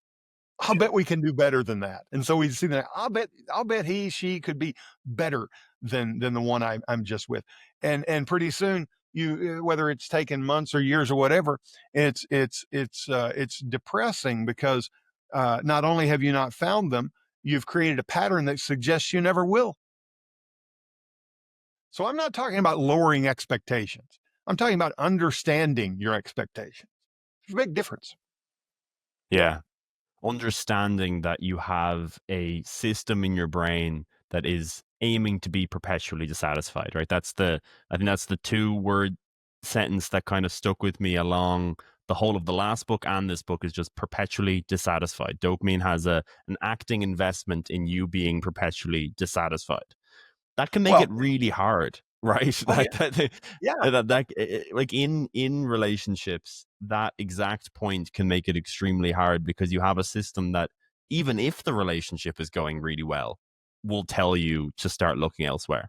I'll bet we can do better than that. And so we see that I'll bet she could be better than the one I'm just with. And pretty soon, you, whether it's taken months or years or whatever, it's depressing, because not only have you not found them, you've created a pattern that suggests you never will. So I'm not talking about lowering expectations. I'm talking about understanding your expectations. There's a big difference. Yeah. Understanding that you have a system in your brain that is aiming to be perpetually dissatisfied, right? I think that's the two-word sentence that kind of stuck with me along the whole of the last book and this book, is just perpetually dissatisfied. Dopamine has an acting investment in you being perpetually dissatisfied. That can make Well, it really hard, right? oh yeah, yeah. Like in relationships, that exact point can make it extremely hard, because you have a system that, even if the relationship is going really well, will tell you to start looking elsewhere.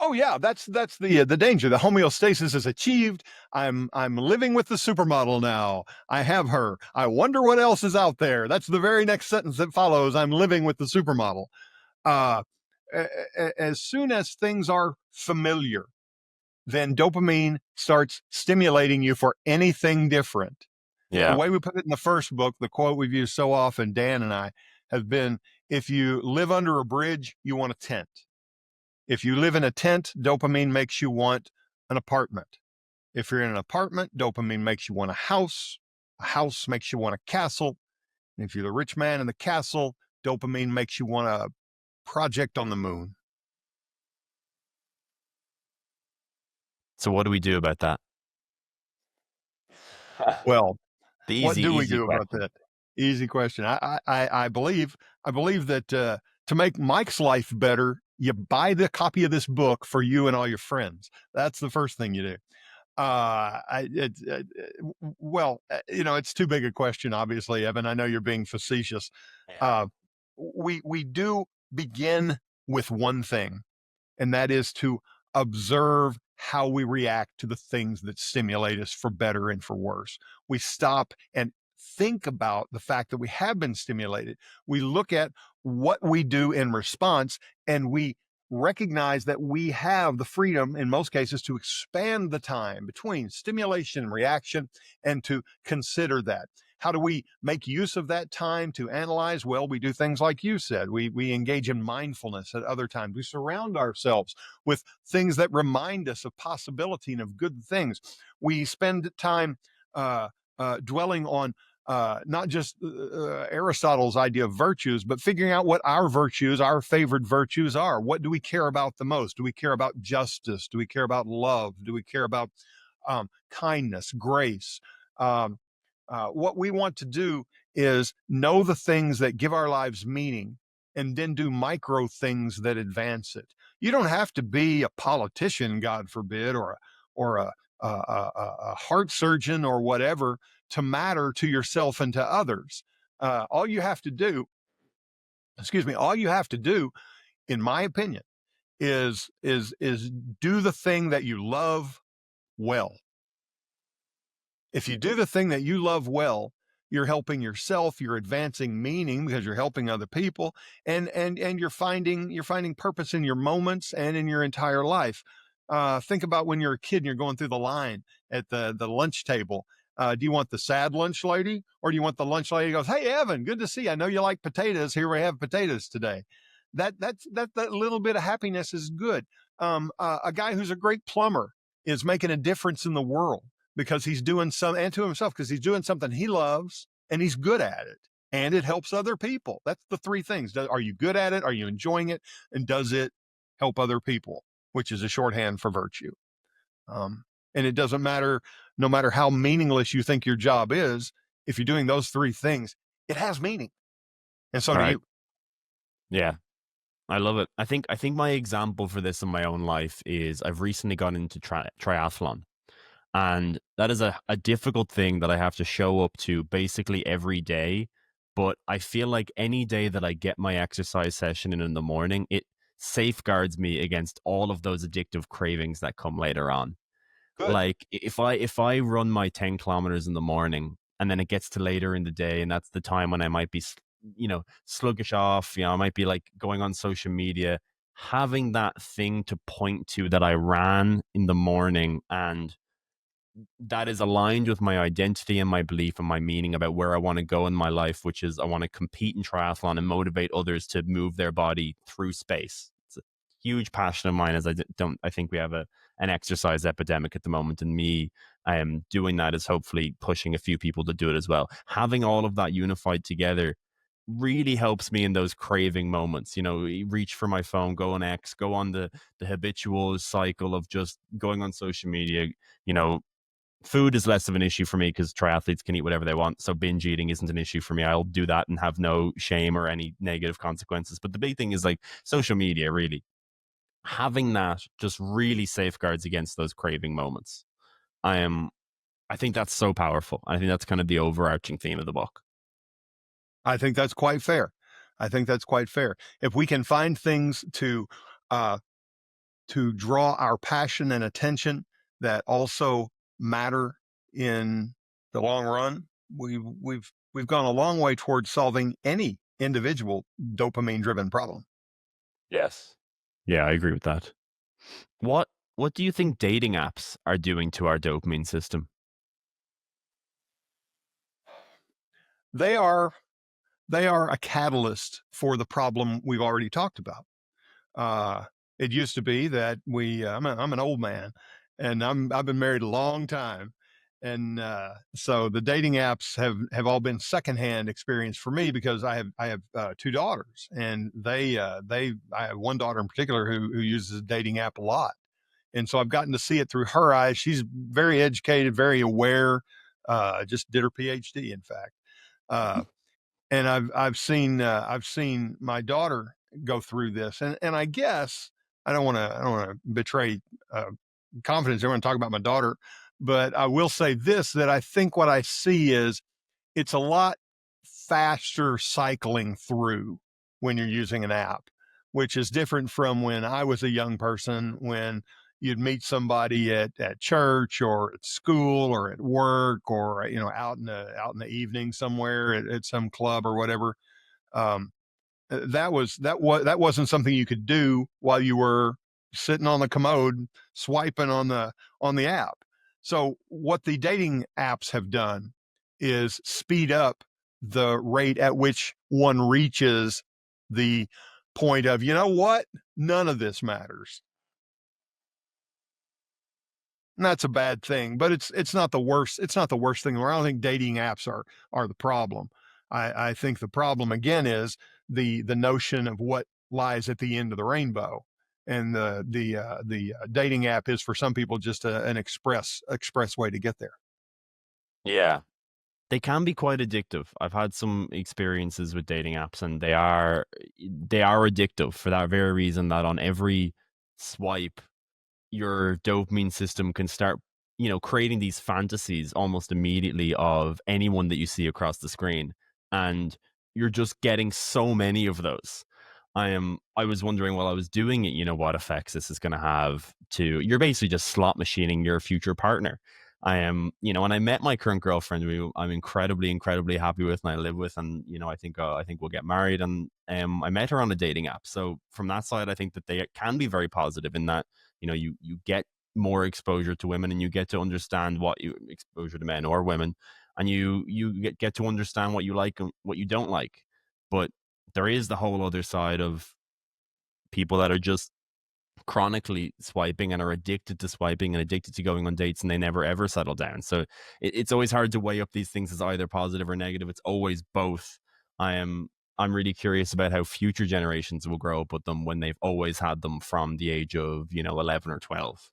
Oh yeah, that's the danger. The homeostasis is achieved. I'm living with the supermodel now. I have her. I wonder what else is out there. That's the very next sentence that follows. I'm living with the supermodel. Uh, as soon as things are familiar, then dopamine starts stimulating you for anything different. The Yeah. way we put it in the first book, the quote we've used so often, Dan and I, have been, if you live under a bridge, you want a tent. If you live in a tent, dopamine makes you want an apartment. If you're in an apartment, dopamine makes you want a house. A house makes you want a castle. And if you're the rich man in the castle, dopamine makes you want a project on the moon. So what do we do about that? Well, The what easy, do we easy do about question. that? Easy question. I believe that to make Mike's life better, you buy the copy of this book for you and all your friends. That's the first thing you do. It's too big a question, obviously, Evan. I know you're being facetious. Yeah. Uh, we do begin with one thing, and that is to observe how we react to the things that stimulate us for better and for worse. We stop and think about the fact that we have been stimulated. We look at what we do in response, and we recognize that we have the freedom in most cases to expand the time between stimulation and reaction and to consider that. How do we make use of that time to analyze? Well, we do things like you said. We engage in mindfulness at other times. We surround ourselves with things that remind us of possibility and of good things. We spend time dwelling on not just Aristotle's idea of virtues, but figuring out what our virtues, our favorite virtues are. What do we care about the most? Do we care about justice? Do we care about love? Do we care about kindness, grace? Um, what we want to do is know the things that give our lives meaning and then do micro things that advance it. You don't have to be a politician, God forbid, or a heart surgeon or whatever to matter to yourself and to others. All you have to do, all you have to do, in my opinion, is do the thing that you love well. If you do the thing that you love well, you're helping yourself, you're advancing meaning because you're helping other people, and you're finding purpose in your moments and in your entire life. Think about when you're a kid and you're going through the line at the lunch table. Do you want the sad lunch lady, or do you want the lunch lady who goes, "Hey, Evan, good to see you. I know you like potatoes. Here we have potatoes today." That little bit of happiness is good. A guy who's a great plumber is making a difference in the world because he's doing some, and to himself, because he's doing something he loves and he's good at it and it helps other people. That's the three things. Are you good at it? Are you enjoying it? And does it help other people? Which is a shorthand for virtue. Um, and it doesn't matter, no matter how meaningless you think your job is, if you're doing those three things, it has meaning. And so do Right. you. Yeah. I love it. I think my example for this in my own life is I've recently gone into triathlon. And that is a difficult thing that I have to show up to basically every day. But I feel like any day that I get my exercise session in the morning, it safeguards me against all of those addictive cravings that come later on. Good. Like if I run my 10 kilometers in the morning and then it gets to later in the day and that's the time when I might be sluggish off, I might be like going on social media, having that thing to point to that I ran in the morning and that is aligned with my identity and my belief and my meaning about where I want to go in my life, which is I want to compete in triathlon and motivate others to move their body through space. It's a huge passion of mine, as I think we have an exercise epidemic at the moment, and me I am doing that is hopefully pushing a few people to do it as well. Having all of that unified together really helps me in those craving moments. Reach for my phone, go on X, go on the habitual cycle of just going on social media. you know Food is less of an issue for me because triathletes can eat whatever they want. So binge eating isn't an issue for me. I'll do that and have no shame or any negative consequences. But the big thing is like social media, really. Having that just really safeguards against those craving moments. I think that's so powerful. I think that's kind of the overarching theme of the book. I think that's quite fair. I think that's quite fair. If we can find things uh, to draw our passion and attention that also matter in the long run, we've gone a long way towards solving any individual dopamine driven problem. Yes. Yeah, I agree with that. What what do you think dating apps are doing to our dopamine system? They are they are a catalyst for the problem we've already talked about. Uh, it used to be that I'm an old man, and I've been married a long time, and so the dating apps have all been secondhand experience for me because I have two daughters, and I have one daughter in particular who uses a dating app a lot, and so I've gotten to see it through her eyes. She's very educated, very aware. just did her PhD, in fact. Uh, and I've seen my daughter go through this, and I guess I don't want to betray uh, confidence. I want to talk about my daughter, but I will say this: that I think what I see is it's a lot faster cycling through when you're using an app, which is different from when I was a young person, when you'd meet somebody at church or at school or at work or out in the evening somewhere at some club or whatever. um, that wasn't something you could do while you were sitting on the commode swiping on the app. So what the dating apps have done is speed up the rate at which one reaches the point of, you know what, none of this matters. And that's a bad thing, but it's not the worst. It's not the worst thing in the world. I don't think dating apps are the problem. I think the problem again is the notion of what lies at the end of the rainbow, and the dating app is for some people just an express way to get there. Yeah. They can be quite addictive. I've had some experiences with dating apps, and they are addictive for that very reason, that on every swipe, your dopamine system can start, creating these fantasies almost immediately of anyone that you see across the screen. And you're just getting so many of those. I was wondering while I was doing it, what effects this is going to have to, you're basically just slot machining your future partner. I am, when I met my current girlfriend, I'm incredibly, incredibly happy with, and I live with, and I think we'll get married. And I met her on a dating app. So from that side, I think that they can be very positive in that, you get more exposure to women, and you get to understand exposure to men or women, and you get to understand what you like and what you don't like. But there is the whole other side of people that are just chronically swiping and are addicted to swiping and addicted to going on dates, and they never ever settle down. So it's always hard to weigh up these things as either positive or negative. It's always both. I'm really curious about how future generations will grow up with them when they've always had them from the age of 11 or 12.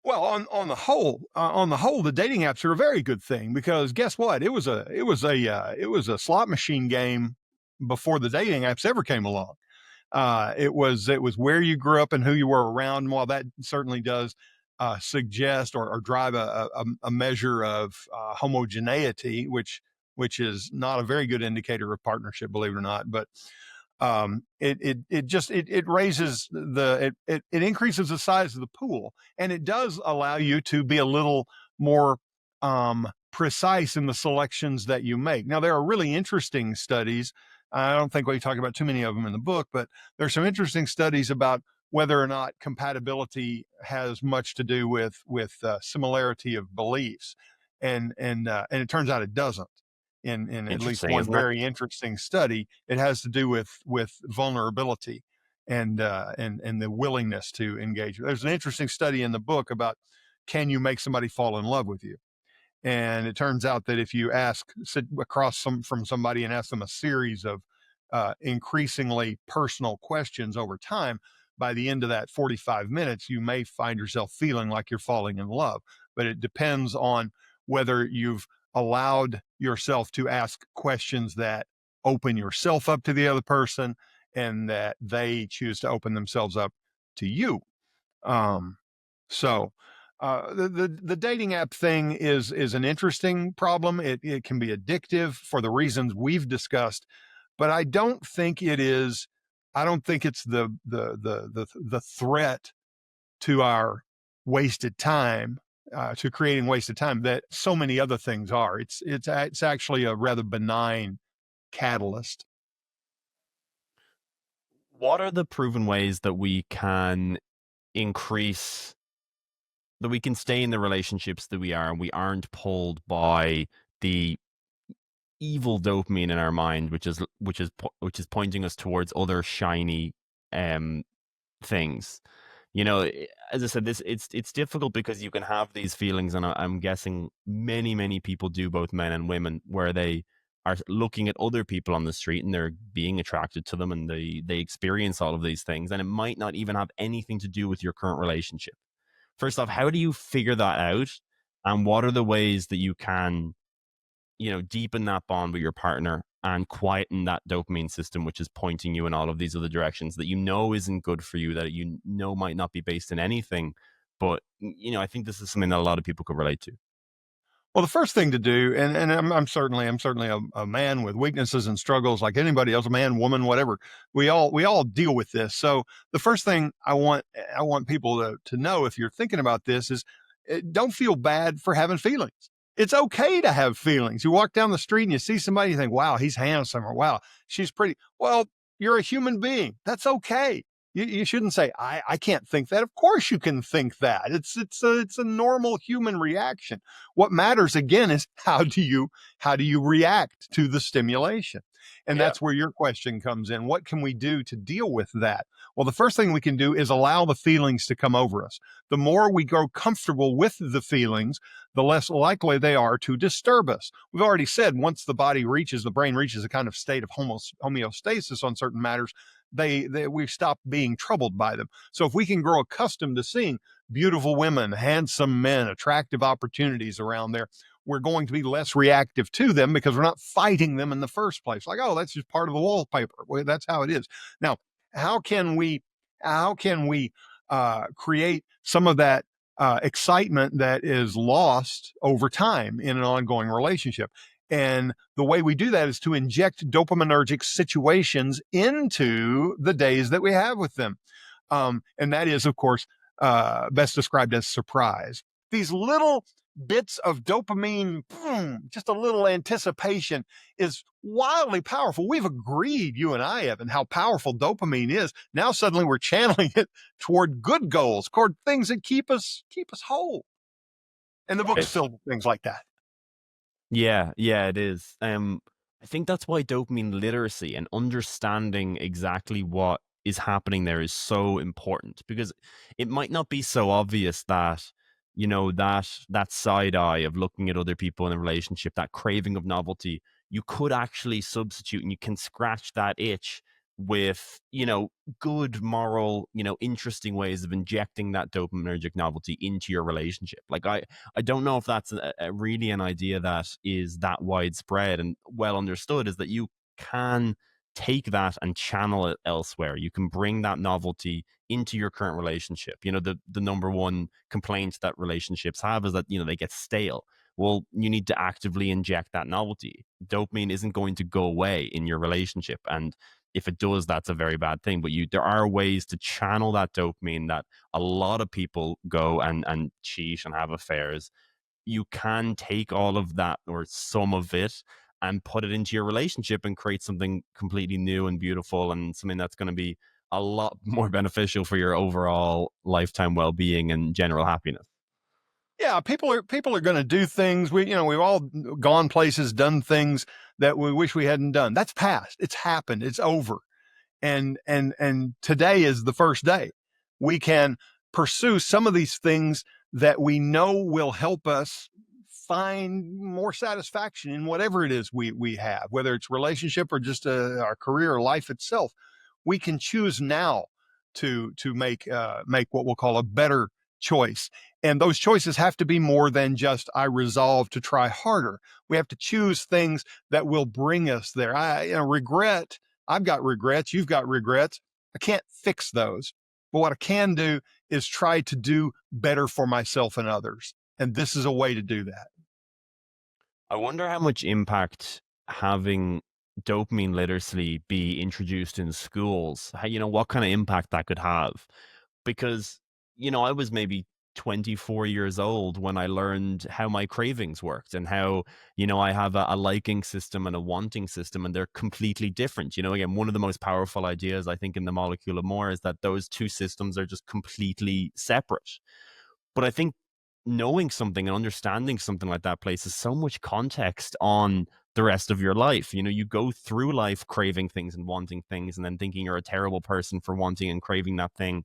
Well, on the whole, the dating apps are a very good thing, because guess what? It was a slot machine game before the dating apps ever came along. It was where you grew up and who you were around. And while that certainly does suggest or drive a measure of homogeneity, which is not a very good indicator of partnership, believe it or not. But it raises it increases the size of the pool, and it does allow you to be a little more precise in the selections that you make. Now, there are really interesting studies. I don't think we talk about too many of them in the book, but there's some interesting studies about whether or not compatibility has much to do with similarity of beliefs, and it turns out it doesn't. In at least Interesting, one isn't it? very interesting study, it has to do with vulnerability and the willingness to engage. There's an interesting study in the book about, can you make somebody fall in love with you? And it turns out that if you sit across from somebody and ask them a series of increasingly personal questions over time, by the end of that 45 minutes, you may find yourself feeling like you're falling in love. But it depends on whether you've allowed yourself to ask questions that open yourself up to the other person, and that they choose to open themselves up to you. Um, so the dating app thing is an interesting problem. It can be addictive for the reasons we've discussed, but I don't think it is. I don't think it's the threat to our wasted time, to creating wasted time, that so many other things are. It's actually a rather benign catalyst. What are the proven ways that we can stay in the relationships that we are, and we aren't pulled by the evil dopamine in our mind, which is pointing us towards other shiny um things? As I said, it's difficult because you can have these feelings, and I'm guessing many people do, both men and women, where they are looking at other people on the street and they're being attracted to them, and they experience all of these things, and it might not even have anything to do with your current relationship. First off, how do you figure that out? And what are the ways that you can deepen that bond with your partner and quieten that dopamine system, which is pointing you in all of these other directions that isn't good for you, that might not be based in anything. But, I think this is something that a lot of people could relate to. Well, the first thing to do, and I'm certainly a man with weaknesses and struggles like anybody else, a man, woman, whatever. We all deal with this. So the first thing I want people to know, if you're thinking about this, is don't feel bad for having feelings. It's okay to have feelings. You walk down the street and you see somebody, you think, wow, he's handsome, or wow, she's pretty. Well, you're a human being. That's okay. You shouldn't say, I can't think that. Of course you can think that. It's a normal human reaction. What matters again is how do you react to the stimulation? And Yeah. that's where your question comes in. What can we do to deal with that? Well, the first thing we can do is allow the feelings to come over us. The more we grow comfortable with the feelings, the less likely they are to disturb us. We've already said once the brain reaches a kind of state of homeostasis on certain matters, we stop being troubled by them. So if we can grow accustomed to seeing beautiful women, handsome men, attractive opportunities around there, we're going to be less reactive to them because we're not fighting them in the first place. Like, oh, that's just part of the wallpaper. Well, that's how it is. Now, how can we create some of that excitement that is lost over time in an ongoing relationship? And the way we do that is to inject dopaminergic situations into the days that we have with them. And that is, of course, best described as surprise. These little bits of dopamine, boom, just a little anticipation, is wildly powerful. We've agreed, you and I, Evan, how powerful dopamine is. Now suddenly we're channeling it toward good goals, toward things that keep us whole. And the book's Right. filled with things like that. Yeah, yeah, it is. I think that's why dopamine literacy and understanding exactly what is happening there is so important, because it might not be so obvious that, that side eye of looking at other people in a relationship, that craving of novelty, you could actually substitute, and you can scratch that itch with, good moral, interesting ways of injecting that dopaminergic novelty into your relationship. Like, I don't know if that's really an idea that is that widespread and well understood, is that you can take that and channel it elsewhere. You can bring that novelty into your current relationship. The number one complaint that relationships have is that, they get stale. Well, you need to actively inject that novelty. Dopamine isn't going to go away in your relationship. And if it does, that's a very bad thing. But there are ways to channel that dopamine that a lot of people go and cheat and have affairs. You can take all of that, or some of it, and put it into your relationship and create something completely new and beautiful, and something that's going to be a lot more beneficial for your overall lifetime well-being and general happiness. Yeah, people are going to do things. We've all gone places, done things that we wish we hadn't done. That's past. It's happened. It's over. And today is the first day. We can pursue some of these things that we know will help us find more satisfaction in whatever it is we have, whether it's relationship or just our career or life itself. We can choose now to make what we'll call a better choice. And those choices have to be more than just I resolve to try harder. We have to choose things that will bring us there. Regret. I've got regrets. You've got regrets. I can't fix those. But what I can do is try to do better for myself and others. And this is a way to do that. I wonder how much impact having dopamine literacy be introduced in schools, what kind of impact that could have. Because, I was maybe 24 years old when I learned how my cravings worked, and how, I have a liking system and a wanting system, and they're completely different. Again, one of the most powerful ideas I think in the Molecule of More is that those two systems are just completely separate. But I think knowing something and understanding something like that places so much context on the rest of your life. You go through life craving things and wanting things, and then thinking you're a terrible person for wanting and craving that thing.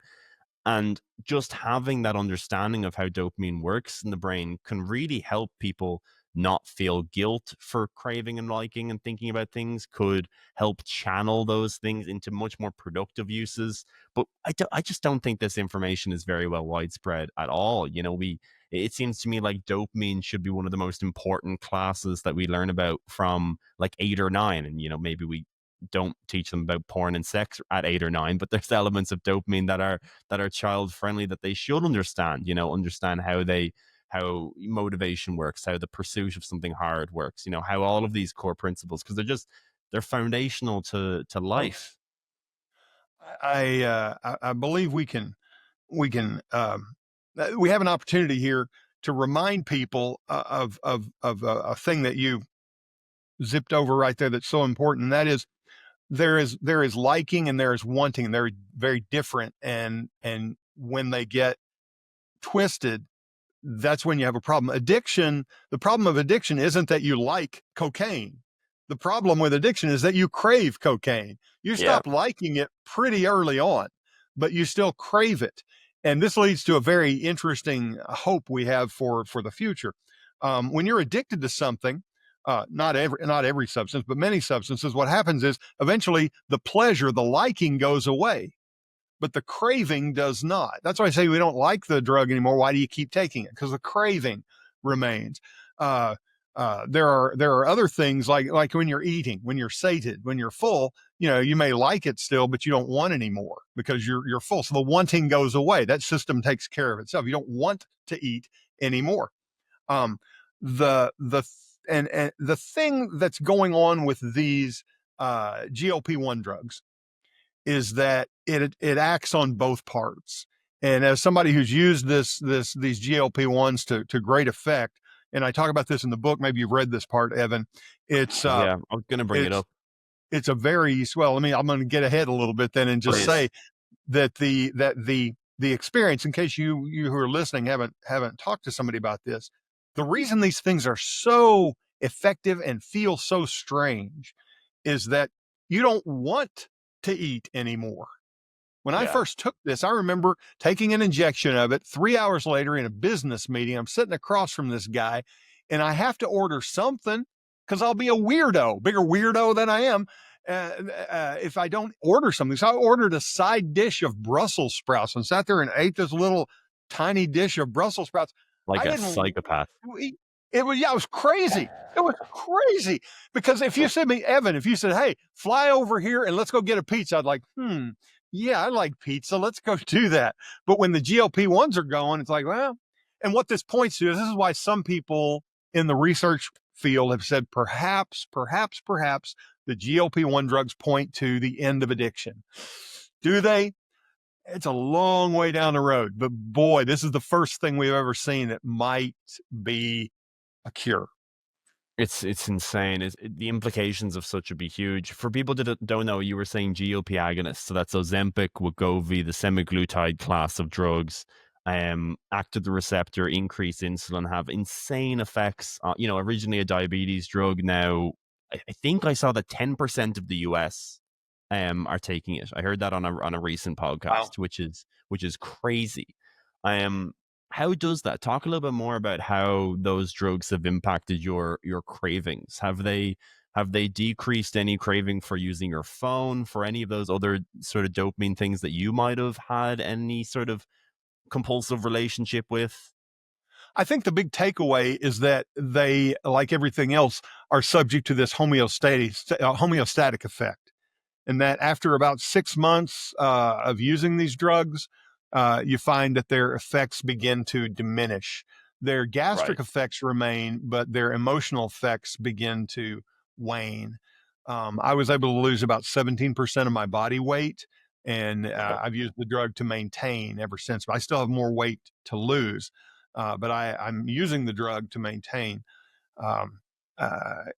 And just having that understanding of how dopamine works in the brain can really help people not feel guilt for craving and liking and thinking about things, could help channel those things into much more productive uses. But I just don't think this information is very well widespread at all. it seems to me like dopamine should be one of the most important classes that we learn about from like 8 or 9. And, maybe we don't teach them about porn and sex at 8 or 9, but there's elements of dopamine that are child friendly that they should understand, understand how motivation works, how the pursuit of something hard works, how all of these core principles, because they're foundational to life. I believe we have an opportunity here to remind people of a thing that you zipped over right there that's so important. And that is there is liking and there is wanting. They're very different, and when they get twisted, that's when you have a problem. The problem of addiction isn't that you like cocaine. The problem with addiction is that you crave cocaine. You Yeah. stop liking it pretty early on, but you still crave it. And this leads to a very interesting hope we have for the future. When you're addicted to something, not every substance, but many substances, what happens is eventually the pleasure, the liking goes away, but the craving does not. That's why I say we don't like the drug anymore. Why do you keep taking it? Because the craving remains. There are other things like when you're eating, when you're sated, when you're full. You may like it still, but you don't want anymore because you're full. So the wanting goes away. That system takes care of itself. You don't want to eat anymore. Um, the and the thing that's going on with these GLP-1 drugs is that it acts on both parts. And as somebody who's used these GLP-1s to great effect, and I talk about this in the book, maybe you've read this part, Evan. It's Yeah, I'm gonna bring it it's up. it's a very well. I'm going to get ahead a little bit then and just Please. say that the experience, in case you who are listening haven't talked to somebody about this, the reason these things are so effective and feel so strange is that you don't want to eat anymore. When I Yeah. first took this, I remember taking an injection of it. 3 hours later in a business meeting, I'm sitting across from this guy and I have to order something because I'll be a weirdo, bigger weirdo than I am, if I don't order something. So I ordered a side dish of Brussels sprouts and sat there and ate this little tiny dish of Brussels sprouts. Like I a didn't psychopath. eat. It was crazy. It was crazy because if you said me, Evan, if you said, "Hey, fly over here and let's go get a pizza," I'd like, yeah, I like pizza. Let's go do that. But when the GLP-1s are going, it's like, well, and what this points to is this is why some people in the research field have said perhaps the GLP-1 drugs point to the end of addiction. Do they? It's a long way down the road, but boy, this is the first thing we've ever seen that might be a cure. It's insane. The implications of such would be huge. For people that don't know, you were saying GLP agonists. So that's Ozempic, Wegovy, the semaglutide class of drugs. Act of the receptor, increase insulin, have insane effects. Originally a diabetes drug. Now, I think I saw that 10% of the US are taking it. I heard that on a recent podcast, Wow. which is crazy. How does that? Talk a little bit more about how those drugs have impacted your cravings. Have they decreased any craving for using your phone, for any of those other sort of dopamine things that you might have had any sort of compulsive relationship with? I think the big takeaway is that they, like everything else, are subject to this homeostatic effect. And that after about 6 months of using these drugs, you find that their effects begin to diminish. Their gastric Right. effects remain, but their emotional effects begin to wane. I was able to lose about 17% of my body weight, and Okay. I've used the drug to maintain ever since. But I still have more weight to lose, but I'm using the drug to maintain. Um, I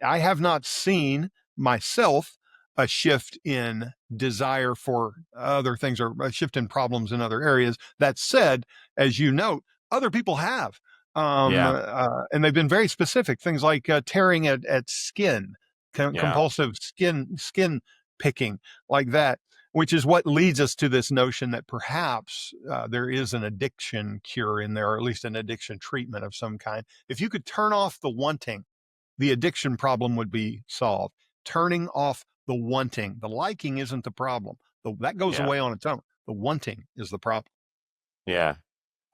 have not seen myself a shift in desire for other things or a shift in problems in other areas. That said, as you note, other people have. Yeah. And they've been very specific things like tearing at skin, Yeah. compulsive skin picking like that, which is what leads us to this notion that perhaps there is an addiction cure in there, or at least an addiction treatment of some kind. If you could turn off the wanting, the addiction problem would be solved. Turning off the wanting, the liking isn't the problem. That goes Yeah. away on its own. The wanting is the problem. Yeah.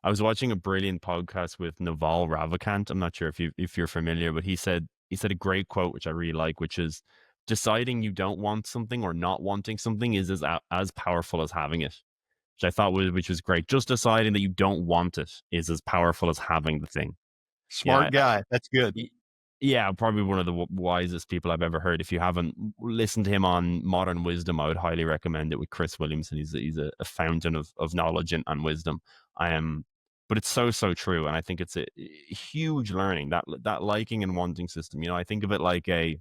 I was watching a brilliant podcast with Naval Ravikant. I'm not sure if you're familiar, but he said a great quote which I really like, which is deciding you don't want something or not wanting something is as powerful as having it. Which I thought which was great. Just deciding that you don't want it is as powerful as having the thing. Yeah, Smart guy. That's good. Y- Yeah, probably one of the wisest people I've ever heard. If you haven't listened to him on Modern Wisdom, I would highly recommend it with Chris Williamson. He's a fountain of knowledge and wisdom. I am, but it's so true, and I think it's a huge learning that liking and wanting system. You know, I think of it like a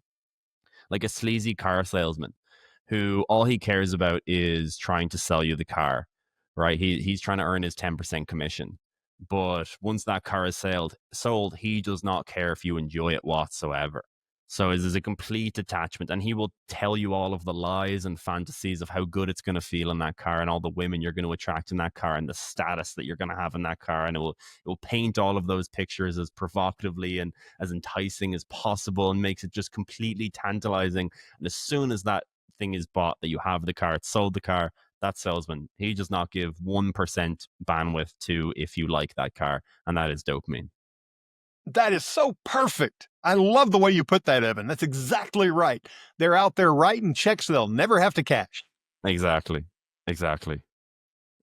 sleazy car salesman who all he cares about is trying to sell you the car, right? He's trying to earn his 10% commission. But once that car is sold, he does not care if you enjoy it whatsoever. So it is a complete attachment, and he will tell you all of the lies and fantasies of how good it's going to feel in that car, and all the women you're going to attract in that car, and the status that you're going to have in that car, and it will paint all of those pictures as provocatively and as enticing as possible, and makes it just completely tantalizing. And as soon as that thing is bought, that you have the car, it's sold the car, that salesman, he does not give 1% bandwidth to if you like that car, and that is dopamine. That is so perfect. I love the way you put that, Evan. That's exactly right. They're out there writing checks they'll never have to cash. Exactly. Exactly.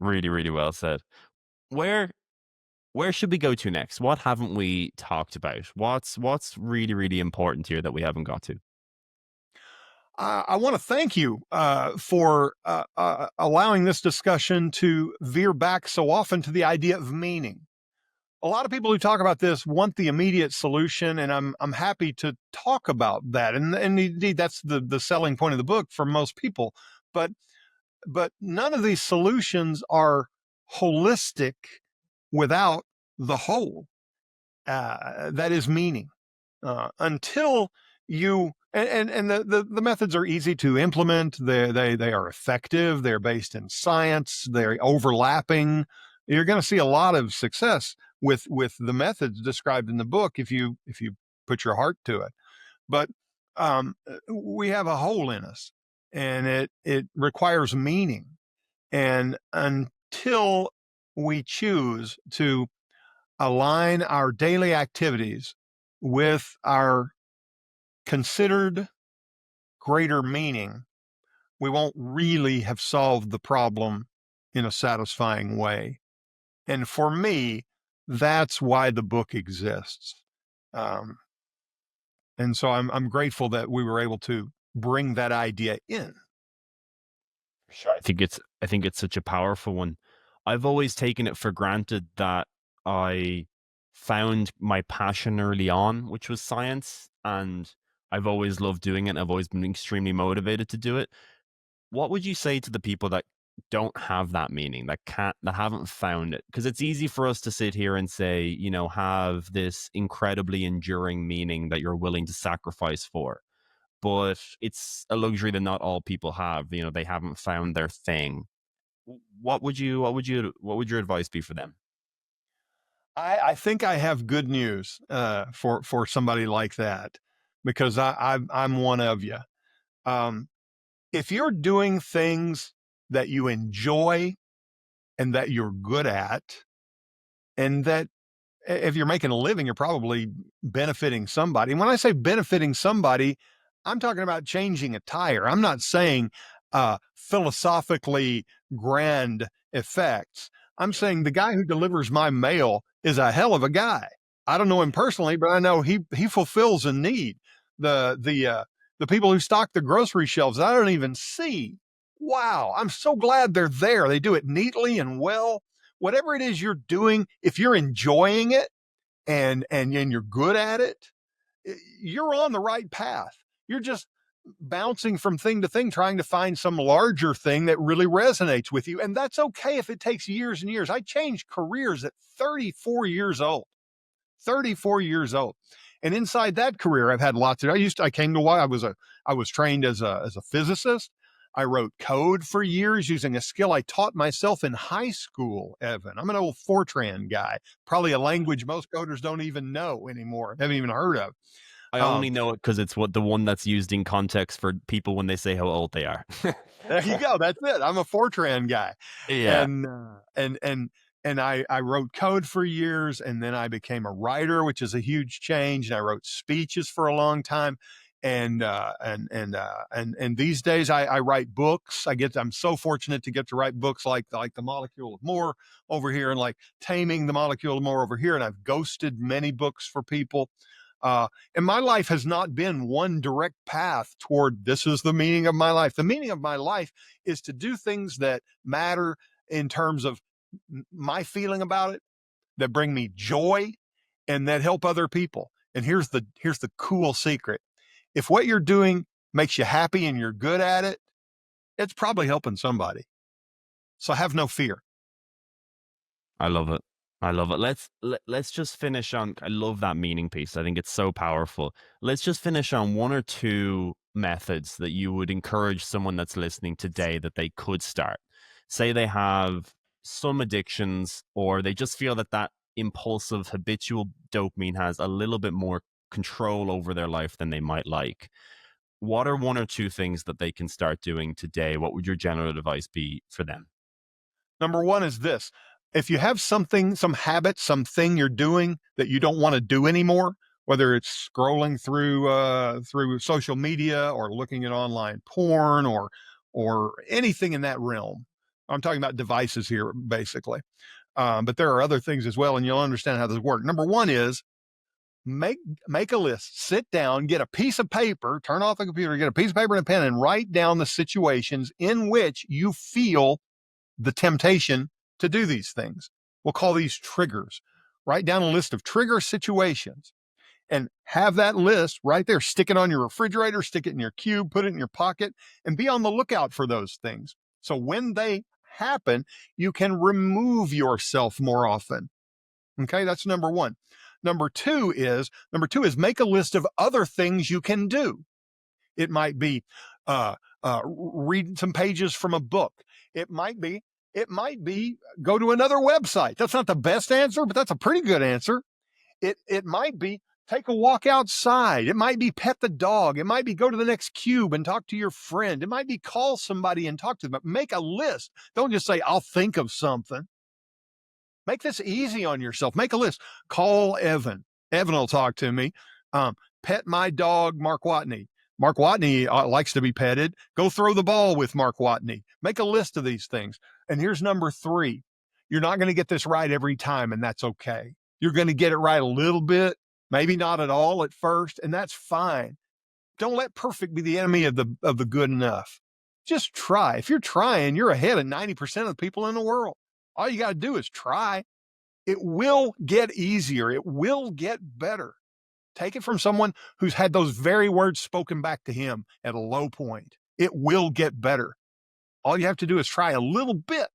Really, really well said. Where where should we go to next? What haven't we talked about? What's really, really important here that we haven't got to? I want to thank you for allowing this discussion to veer back so often to the idea of meaning. A lot of people who talk about this want the immediate solution, and I'm happy to talk about that. And indeed, that's the selling point of the book for most people. But none of these solutions are holistic without the whole. That is meaning. Until you and the methods are easy to implement. They are effective. They're based in science. They're overlapping. You're going to see a lot of success with the methods described in the book if you put your heart to it. But we have a hole in us, and it requires meaning. And until we choose to align our daily activities with our considered greater meaning, we won't really have solved the problem in a satisfying way. And for me, that's why the book exists. Um, and so I'm grateful that we were able to bring that idea in. Sure. I think it's such a powerful one. I've always taken it for granted that I found my passion early on, which was science, and I've always loved doing it. I've always been extremely motivated to do it. What would you say to the people that don't have that meaning, that haven't found it? Because it's easy for us to sit here and say, have this incredibly enduring meaning that you're willing to sacrifice for. But it's a luxury that not all people have. They haven't found their thing. What would your advice be for them? I think I have good news for somebody like that, because I'm one of you. Um, if you're doing things that you enjoy and that you're good at, and that if you're making a living, you're probably benefiting somebody. And when I say benefiting somebody, I'm talking about changing a tire. I'm not saying philosophically grand effects. I'm saying the guy who delivers my mail is a hell of a guy. I don't know him personally, but I know he fulfills a need. The people who stock the grocery shelves I don't even see. Wow, I'm so glad they're there. They do it neatly and well. Whatever it is you're doing, if you're enjoying it and you're good at it, you're on the right path. You're just bouncing from thing to thing, trying to find some larger thing that really resonates with you. And that's okay if it takes years and years. I changed careers at 34 years old. 34 years old. And inside that career, I've had lots of, I came to why I was trained as a physicist. I wrote code for years using a skill I taught myself in high school, Evan. I'm an old Fortran guy, probably a language most coders don't even know anymore, haven't even heard of. I only know it because it's the one that's used in context for people when they say how old they are. There you go. That's it. I'm a Fortran guy. Yeah. And and I wrote code for years, and then I became a writer, which is a huge change. And I wrote speeches for a long time, and these days I write books. I'm so fortunate to get to write books like The Molecule of More over here, and like Taming the Molecule of More over here. And I've ghosted many books for people. And my life has not been one direct path toward this is the meaning of my life. The meaning of my life is to do things that matter in terms of my feeling about it, that bring me joy, and that help other people. And here's the cool secret. If what you're doing makes you happy and you're good at it, it's probably helping somebody. So have no fear. I love it. I love it. Let's just finish on, I love that meaning piece. I think it's so powerful. Let's just finish on one or two methods that you would encourage someone that's listening today that they could start. Say they have some addictions, or they just feel that impulsive habitual dopamine has a little bit more control over their life than they might like. What are one or two things that they can start doing today? What would your general advice be for them? Number one is this. If you have something, some habit, something you're doing that you don't want to do anymore, whether it's scrolling through social media or looking at online porn or anything in that realm. I'm talking about devices here, basically. But there are other things as well, and you'll understand how this works. Number one is make a list. Sit down, get a piece of paper, turn off the computer, get a piece of paper and a pen, and write down the situations in which you feel the temptation to do these things. We'll call these triggers. Write down a list of trigger situations and have that list right there. Stick it on your refrigerator, stick it in your cube, put it in your pocket, and be on the lookout for those things. So when they happen, you can remove yourself more often. Okay, that's number one. Number two is make a list of other things you can do. It might be read some pages from a book. It might be go to another website. That's not the best answer, but that's a pretty good answer. It might be take a walk outside. It might be pet the dog. It might be go to the next cube and talk to your friend. It might be call somebody and talk to them. But make a list. Don't just say, I'll think of something. Make this easy on yourself. Make a list. Call Evan. Evan will talk to me. Pet my dog, Mark Watney. Mark Watney likes to be petted. Go throw the ball with Mark Watney. Make a list of these things. And here's number three. You're not going to get this right every time, and that's okay. You're going to get it right a little bit, maybe not at all at first, and that's fine. Don't let perfect be the enemy of the good enough. Just try. If you're trying, you're ahead of 90% of the people in the world. All you got to do is try. It will get easier. It will get better. Take it from someone who's had those very words spoken back to him at a low point. It will get better. All you have to do is try a little bit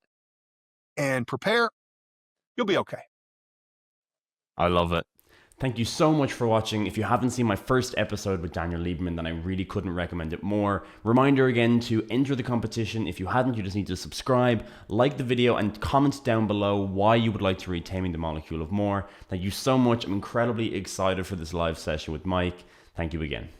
and prepare. You'll be okay. I love it. Thank you so much for watching. If you haven't seen my first episode with Daniel Lieberman, then I really couldn't recommend it more. Reminder again to enter the competition. If you hadn't, you just need to subscribe, like the video, and comment down below why you would like to read Taming the Molecule of More. Thank you so much. I'm incredibly excited for this live session with Mike. Thank you again.